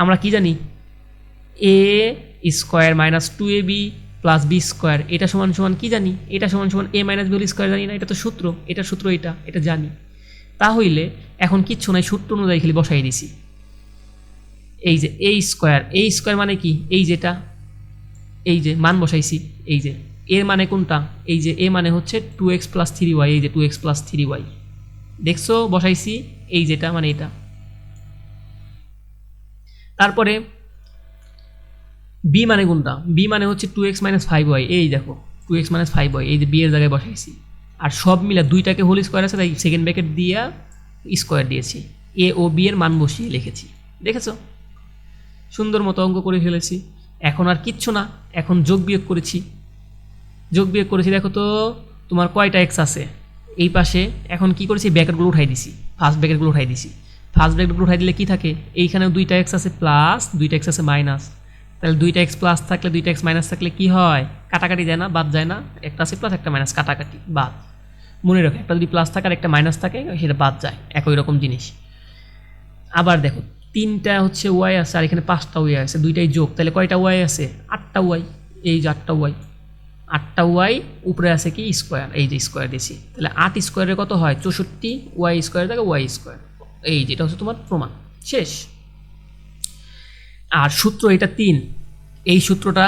আমরা কি জানি, A square minus 2ab plus B square এটা সমান সমান কি জানি, এটা সমান সমান এ মাইনাস বি স্কোয়ার জানি না, এটা তো সূত্র, এটা সূত্র, এটা জানি। তাহলে এখন কিচ্ছু নাই, সূত্র অনুযায়ী খালি বসাই দিছি। এই যে এ স্কোয়ার মানে কি, এই যেটা, এই যে মান বসাইছি, এই যে এর মানে কোনটা, এই যে এ মানে হচ্ছে 2x প্লাস 3y, এই যে 2x প্লাস 3y দেখছো বসাইছি, এই যেটা মানে এটা। তারপরে বি মানে কোনটা, বি মানে হচ্ছে 2x মাইনাস 5y, এই দেখো 2x মাইনাস 5y, এই যে বি এর জায়গায় বসাইছি। আর সব মিলে দুইটাকে হোল স্কোয়ার আছে, তাই সেকেন্ড ব্র্যাকেট দিয়া স্কোয়ার দিয়েছি, এ ও বি এর মান বসিয়ে লিখেছি। দেখেছো সুন্দর মতো অঙ্ক করে ফেলেছি। এখন আর কিচ্ছু না, এখন যোগ বিয়োগ করেছি, দেখো তো তোমার কয়টা এক্স আছে এই পাশে। এখন কি করেছি, ব্র্যাকেটগুলো উঠাই দিছি, ফার্স্ট ব্র্যাকেটগুলো উঠাই দিলে কি থাকে, এইখানেও 2টা এক্স আছে প্লাস, 2টা এক্স আছে মাইনাস। তাহলে 2টা এক্স প্লাস থাকলে 2টা এক্স মাইনাস থাকলে কি হয়, কাটাকাটি যায় না, বাদ যায় না, একটা আছে প্লাস একটা মাইনাস, কাটাকাটি বাদ। মনে রাখো একটা যদি প্লাস থাকে আর একটা মাইনাস থাকে সেটা বাদ যায়, একই রকম জিনিস। আবার দেখো 3টা হচ্ছে ওয়াই আছে আর এখানে 5টা ওয়াই আছে, দুইটাই যোগ, তাহলে কয়টা ওয়াই আছে, 8টা ওয়াই, এই যে 8টা ওয়াই, উপরে আছে কি স্কোয়ার, এই যে স্কোয়ার দিয়েছি। তাহলে 8 স্কোয়ারের কত হয় 64, ওয়াই স্কোয়ার থাকে ওয়াই স্কোয়ার, এই যেটা হচ্ছে তোমার প্রমাণ শেষ। আর সূত্র এটা 3, এই সূত্রটা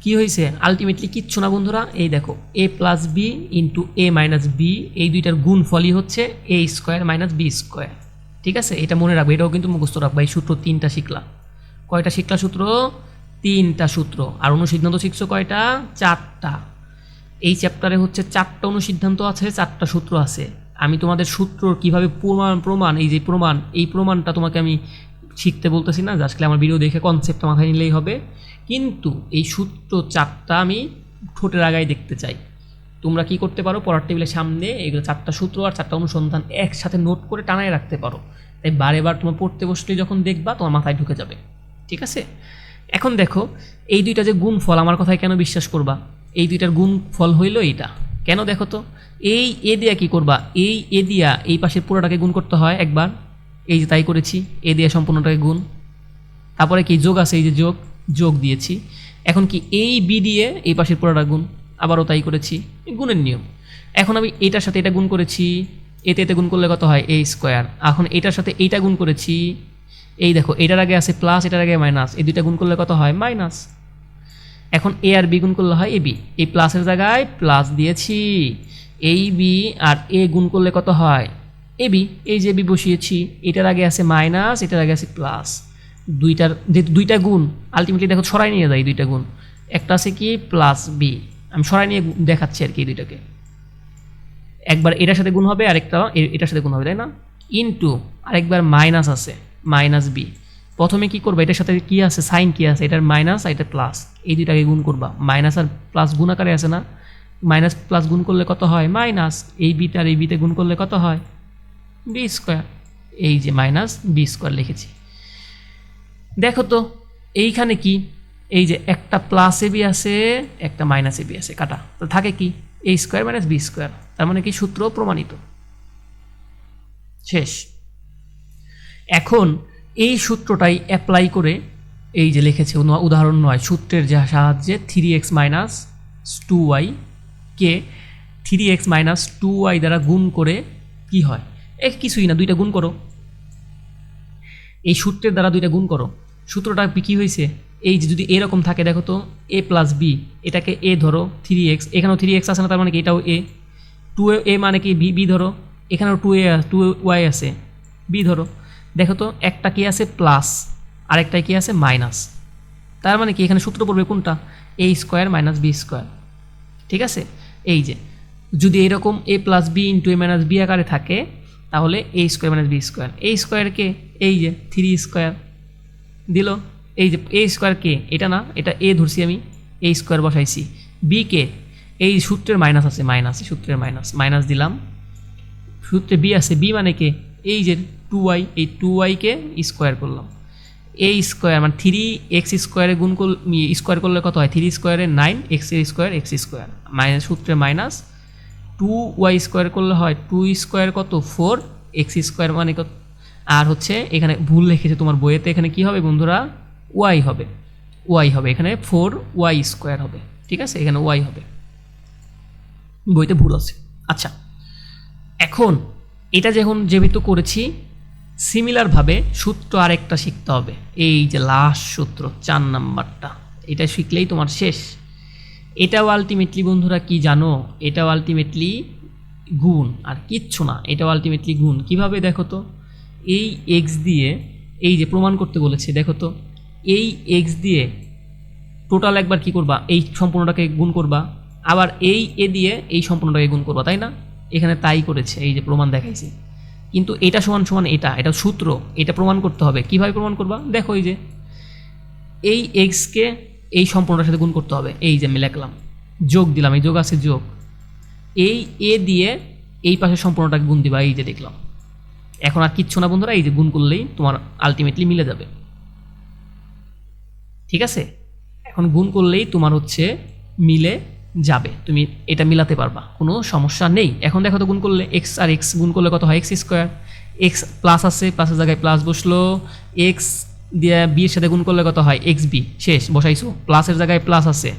কি হয়েছে আলটিমেটলি কিচ্ছু না বন্ধুরা, এই দেখো এ প্লাস বি ইন্টু এ মাইনাস বি, এই দুইটার গুণ ফলই হচ্ছে এ স্কোয়ার মাইনাস বি স্কোয়ার। ঠিক আছে, এটা মনে রাখবে, এটাও কিন্তু মুখস্থ রাখবা। এই সূত্র 3টা শিখলা, কয়টা শিখলা সূত্র, 3টা সূত্র। আর অনুসিদ্ধান্ত শিখছো কয়টা, 4টা। এই চ্যাপ্টারে হচ্ছে 4টা অনুসিদ্ধান্ত আছে, 4টা সূত্র আছে। আমি তোমাদের সূত্র কিভাবে প্রমাণ এই প্রমাণটা তোমাকে আমি শিখতে বলতেছি না, জাস্ট আমার ভিডিও দেখে কনসেপ্টটা মাথায় নিলেই হবে। কিন্তু এই সূত্র 4টা আমি ঠোঁটের আগায় দেখতে চাই। তোমরা কি করতে পারো, পড়ার টেবিলের সামনে এগুলো 4টা সূত্র আর 4টা অনুসন্ধান একসাথে নোট করে টানায় রাখতে পারো, তাই বারে বার তোমার পড়তে বসলে যখন দেখবা তোমার মাথায় ঢুকে যাবে। ঠিক আছে, এখন দেখো এই দুইটা যে গুণ ফল, আমার কথায় কেন বিশ্বাস করবা, এই দুইটার গুণ ফল হইল এইটা, কেন দেখো তো, এই এ দিয়া কি করবা, এই এ দিয়া এই পাশের পুরোটাকে গুণ করতে হয় একবার, এই যে তাই করেছি, এ দিয়া সম্পূর্ণটাকে গুণ, তারপরে কি যোগ আছে, এই যে যোগ দিয়েছি। এখন কি এই বি দিয়ে এই পাশের পুরোটা গুণ, আবারও তাই করেছি, গুণের নিয়ম। এখন আমি এটার সাথে এটা গুণ করেছি, এতে গুণ করলে কত হয় এ স্কোয়ার। এখন এটার সাথে এইটা গুণ করেছি, এই দেখো এটার আগে আছে প্লাস, এটার আগে মাইনাস, এই দুইটা গুণ করলে কত হয় মাইনাস। এখন এ আর বি গুণ করলে হয় এ বি, এই প্লাসের জায়গায় প্লাস দিয়েছি, এই বি আর এ গুণ করলে কত হয় এ বি, এই যে বি বসিয়েছি, এটার আগে আছে মাইনাস, এটার আগে আছে প্লাস, দুইটা গুণ আলটিমেটলি দেখো ছড়াই নিয়ে যায়, দুইটা গুণ, একটা আছে কি প্লাস বি, আমি ছড়াই নিয়ে দেখাচ্ছি আর কি, এই দুইটাকে একবার এটার সাথে গুণ হবে আরেকটা এটার সাথে গুণ হবে, তাই না, ইনটু আরেকবার মাইনাস আছে মাইনাস বি। প্রথমে কি করবা, এটার সাথে কি আছে সাইন কি আছে, এটার মাইনাস আর এটা প্লাস, এই দুইটাকে গুণ করবা, মাইনাস আর প্লাস গুণ আকারে আছে না, মাইনাস প্লাস গুণ করলে কত হয় মাইনাস, এই বিতে আর এই বিতে গুণ করলে কত হয় বি স্কোয়ার, এই যে মাইনাস বি স্কোয়ার লিখেছি। দেখো তো এইখানে কি, এই যে একটা প্লাস এ বি আছে একটা মাইনাস এ বি আছে, কাটা, তো থাকে কি A square minus B square, তার মানে কি সূত্র প্রমাণিত শেষ। এখন এই সূত্রটাই অ্যাপ্লাই করে এই যে লিখেছে উদাহরণ 9, সূত্রের সাহায্যে 3x মাইনাস 2y কে 3x মাইনাস 2y দ্বারা গুণ করে কি হয়, কিছুই না, দুইটা গুণ করো, এই সূত্রের দ্বারা দুইটা গুণ করো। সূত্রটা কি হয়েছে, এই যে যদি এরকম থাকে দেখো তো এ প্লাস বি, এটাকে এ ধরো 3x, এখানেও 3x আছে না, তার মানে কি এটাও এ, 2a মানে কি বি ধরো, এখানেও 2y আছে, বি ধরো। দেখো তো একটা কি আছে প্লাস আরেকটাই কি আছে মাইনাস, তার মানে কি এখানে সূত্র পড়বে কোনটা এ স্কোয়ার মাইনাস বি স্কোয়ার। ঠিক আছে, এই যে যদি এরকম এ প্লাস বি ইন্টু এ মাইনাস বি আকারে থাকে তাহলে এ স্কোয়ার মাইনাস বি স্কোয়ার, এই স্কোয়ারকে এই যে 3 স্কোয়ার দিল, এই যে এ স্কোয়ার কে এটা না, এটা এ ধরছি আমি, এ স্কোয়ার বসাইছি, বি কে এই সূত্রের মাইনাস আছে মাইনাস, সূত্রের মাইনাস দিলাম, সূত্রে বি আছে, বি মানে কে এই যে 2y, এই 2y কে স্কোয়ার করলাম, এ স্কোয়ার মানে 3x স্কোয়ারে গুণ স্কোয়ার করলে কত হয় 3 স্কোয়ারে 9, x স্কোয়ার মাইনাস সূত্রে মাইনাস 2y স্কোয়ার করলে হয় 2 স্কোয়ার কত 4, এক্স স্কোয়ার মানে কত, আর হচ্ছে এখানে ভুল লিখেছে তোমার বইয়েতে, এখানে কি হবে বন্ধুরা, ওয়াই হবে, ওয়াই হবে, এখানে 4y স্কোয়ার হবে, ঠিক আছে, এখানে ওয়াই হবে, বইতে ভুল আছে। আচ্ছা, এখন এটা যখন যেহেতু করেছি, সিমিলারভাবে সূত্র আরেকটা শিখতে হবে, এই যে লাস্ট সূত্র 4 নাম্বারটা, এটা শিখলেই তোমার শেষ। এটাও আলটিমেটলি বন্ধুরা কি জানো, এটাও আলটিমেটলি গুণ, আর কিচ্ছু না, এটাও আলটিমেটলি গুণ। কিভাবে দেখো তো, এই এক্স দিয়ে, এই যে প্রমাণ করতে বলেছে, দেখো তো এই এক্স দিয়ে টোটাল একবার কি করবা, এই সম্পূর্ণটাকে গুণ করবা, আবার এই এ দিয়ে এই সম্পূর্ণটাকে গুণ করবা, তাই না? এখানে তাই করেছে, এই যে প্রমাণ দেখাইছে। কিন্তু এটা সমান সমান এটা সূত্র, এটা প্রমাণ করতে হবে। কিভাবে প্রমাণ করবা, দেখো এই যে এই এক্সকে এই সম্পূর্ণটার সাথে গুণ করতে হবে, এই যে আমি লিখলাম, যোগ দিলাম, এই যোগ আছে যোগ, এই এ দিয়ে এই পাশের সম্পূর্ণটাকে গুণ দিবা, এই যে দেখলাম। এখন আর কিচ্ছু না বন্ধুরা, এই যে গুণ করলেই তোমার আলটিমেটলি মিলে যাবে, ঠিক আছে? এখন গুণ করলেই তোমার হচ্ছে মিলে যাবে, তুমি এটা মিলাতে পারবা, কোনো সমস্যা নেই। এখন দেখো তো গুণ করলে এক্স আর এক্স গুণ করলে কত হয়, এক্স স্কোয়ার, এক্স প্লাস আছে, প্লাসের জায়গায় প্লাস বসলো, এক্স দিয়ে বিয়ের সাথে গুণ করলে কত হয়, এক্স বি, শেষ, বসাইছো, প্লাসের জায়গায় প্লাস আছে,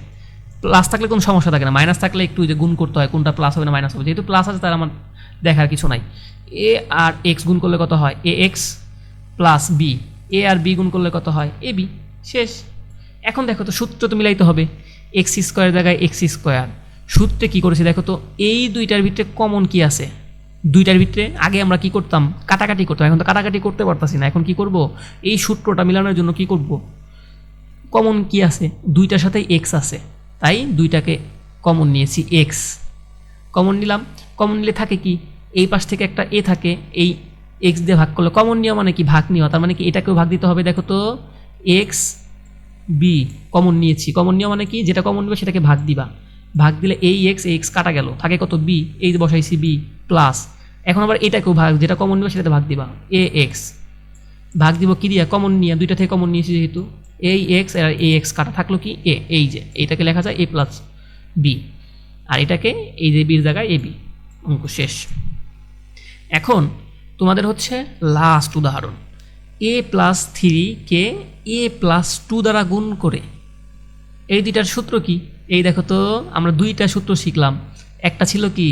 প্লাস থাকলে কোনো সমস্যা থাকে না, মাইনাস থাকলে একটু যে গুণ করতে হয়, কোনটা প্লাস হবে না মাইনাস হবে, যেহেতু প্লাস আছে তার আমার দেখার কিছু নাই। এ আর এক্স গুণ করলে কত হয়, এ এক্স প্লাস বি, এ আর বি গুণ করলে কত হয়, এ বি, শেষ। এখন দেখো তো সূত্র তো মিলাইতে হবে, এক্স স্কোয়ার জায়গায় এক্স স্কোয়ার, সূত্রে কী করেছি দেখো তো, এই দুইটার ভিতরে কমন কি আছে, দুইটার ভিতরে আগে আমরা কি করতাম, কাটাকাটি করতাম, এখন তো কাটাকাটি করতে পারতাছি না, এখন কি করব, এই সূত্রটা মিলানোর জন্য কি করব, কমন কি আছে, দুইটার সাথে এক্স আছে, তাই দুইটাকে কমন নিয়েছি, এক্স কমন নিলাম, কমন নিলে থাকে কি, এই পাশ থেকে একটা এ থাকে, এই এক্স দিয়ে ভাগ করলে, কমন নেওয়া মানে কি, ভাগ নেওয়া, তার মানে কি এটাকেও ভাগ দিতে হবে, দেখো তো এক্স বি কমন নিয়েছি, কমন নেওয়া মানে কি, যেটা কমন নেবে সেটাকে ভাগ দিবা, ভাগ দিলে এই এক্স কাটা গেল, থাকে কত বি, এই যে বসাইছি বি প্লাস, এখন আবার এটাকেও ভাগ, যেটা কমন নেবে সেটাতে ভাগ দিবা, এ এক্স ভাগ দিব কি দিয়া, কমন নিয়ে, দুইটা থেকে কমন নিয়েছি যেহেতু, এই এক্স আর এই এক্স কাটা থাকলো কি এ, এই যে এইটাকে লেখা যায় এ প্লাস বি, আর এটাকে এই যে বির জায়গায় এ বি, অঙ্ক শেষ। এখন তোমাদের হচ্ছে লাস্ট উদাহরণ, এ প্লাস থ্রি কে এ প্লাস টু দ্বারা গুণ করে, এই দুইটার সূত্র কি, এই দেখো তো আমরা দুইটা সূত্র শিখলাম, একটা ছিল কি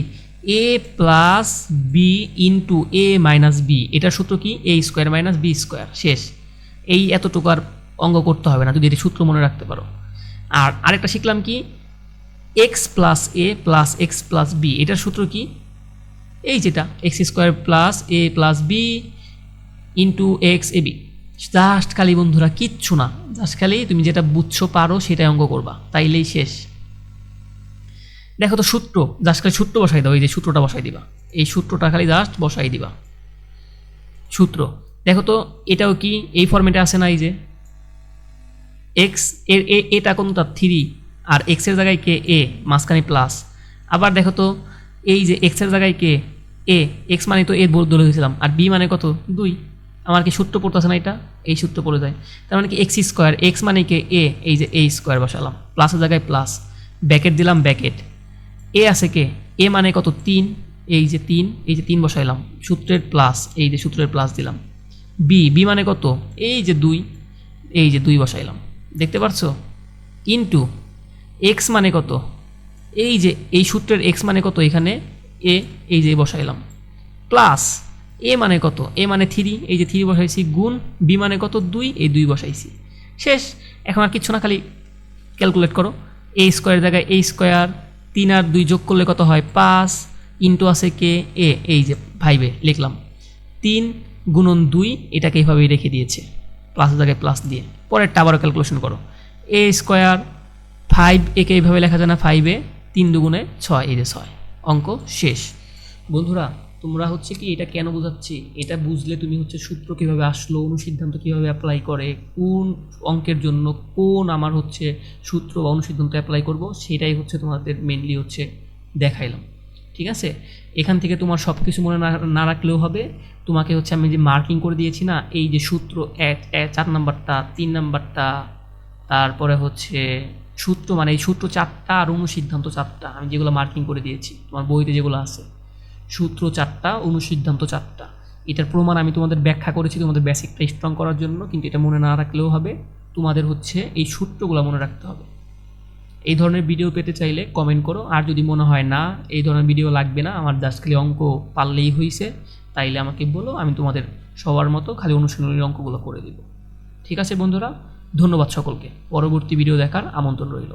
A plus B into A minus B, এটার সূত্র কি A square minus B square, শেষ। এই এতটুকু আর অঙ্ক করতে হবে না যদি এটি সূত্র মনে রাখতে পারো। আর আরেকটা শিখলাম কি এক্স প্লাস এ প্লাস এক্স প্লাস বি, এটার সূত্র কি, এই যেটা x square plus A plus B into x A B, just খালি বন্ধুরা কিচ্ছু না, জাস্ট খালি তুমি যেটা বুঝছো পারো সেটাই অঙ্ক করবা, তাইলেই শেষ। দেখো তো সূত্র, জাস্ট খালি সূত্র বসাই দাও, এই যে সূত্রটা বসাই দিবা, এই সূত্রটা খালি জাস্ট বসাই দিবা, সূত্র দেখো তো এটাও কি এই ফরম্যাটে আসে না, এই যে এক্স এর এটা কোনটা থ্রি, আর এক্সের জায়গায় কে এ, মাঝখানে প্লাস, আবার দেখো তো এই যে এক্সের জায়গায় কে এ, এক্স মানে তো এ ধরে দিয়েছিলাম, আর বি মানে কত 2, আমার কি সূত্র পড়তেছে না, এটা এই সূত্র পড়ে যায়, তার মানে কি এক্স স্কোয়ার, এক্স মানে কে এ, এই যে এ স্কোয়ার বসালাম, প্লাসের জায়গায় প্লাস, ব্যাকেট দিলাম ব্যাকেট, এ আছে কে এ মানে কত 3, এই যে 3, এই যে 3 বসাইলাম, সূত্রের প্লাস, এই যে সূত্রের প্লাস দিলাম, বি মানে কত এই যে 2, এই যে 2 বসাইলাম, দেখতে পারছো, ইনটু এক্স মানে কত, এই যে এই সূত্রের এক্স মানে কত, এখানে এ, এই যে বসাইলাম, প্লাস এ মানে কত, এ মানে 3, এই যে 3 বসাইছি, গুণ বি মানে কত 2, এই 2 বসাইছি, শেষ। এখন আর কিচ্ছু না, খালি ক্যালকুলেট করো, এ স্কোয়ার জায়গায় এ স্কোয়ার, 3 আর 2 যোগ করলে কত হয় 5, ইন্টু আছে কে এ, এই যে ভাইবে লিখলাম 3 গুণন 2, এটাকে এইভাবেই রেখে দিয়েছে প্লাসের জায়গায় প্লাস দিয়ে, পরেরটা আবারও ক্যালকুলেশন করো, এ স্কোয়ার 5, একে এইভাবে লেখা যায় না, 5 এ 3 দুগুণে 6, এই যে 6, অঙ্ক শেষ। বন্ধুরা তোমরা হচ্ছে কি এটা কেন বোঝাচ্ছি, এটা বুঝলে তুমি হচ্ছে সূত্র কীভাবে আসলো, অনুসিদ্ধান্ত কীভাবে অ্যাপ্লাই করে, কোন অঙ্কের জন্য কোন আমার হচ্ছে সূত্র বা অনুসিদ্ধান্ত অ্যাপ্লাই করব, সেটাই হচ্ছে তোমাদের মেনলি হচ্ছে দেখাইলাম, ঠিক আছে? এখান থেকে তোমার সব কিছু মনে না রাখলেও হবে, তোমাকে হচ্ছে আমি যে মার্কিং করে দিয়েছি না, এই যে সূত্র 4 নাম্বারটা, 3 নাম্বারটা, তারপরে হচ্ছে সূত্র মানে এই সূত্র 4টা আর অনুসিদ্ধান্ত 4টা, আমি যেগুলো মার্কিং করে দিয়েছি তোমার বইতে যেগুলো আছে, সূত্র 4টা অনুসিদ্ধান্ত 4টা, এটার প্রমাণ আমি তোমাদের ব্যাখ্যা করেছি তোমাদের বেসিকটা স্ট্রং করার জন্য, কিন্তু এটা মনে না রাখলেও হবে, তোমাদের হচ্ছে এই সূত্রগুলো মনে রাখতে হবে। এই ধরনের ভিডিও পেতে চাইলে কমেন্ট করো, আর যদি মনে হয় না এই ধরনের ভিডিও লাগবে না, আমার জাস্ট খালি অঙ্ক পারলেই হয়েছে, তাইলে আমাকে বলো, আমি তোমাদের সবার মতো খালি অনুশীলনীর অঙ্কগুলো করে দিব। ঠিক আছে বন্ধুরা, ধন্যবাদ সকলকে, পরবর্তী ভিডিও দেখার আমন্ত্রণ রইল।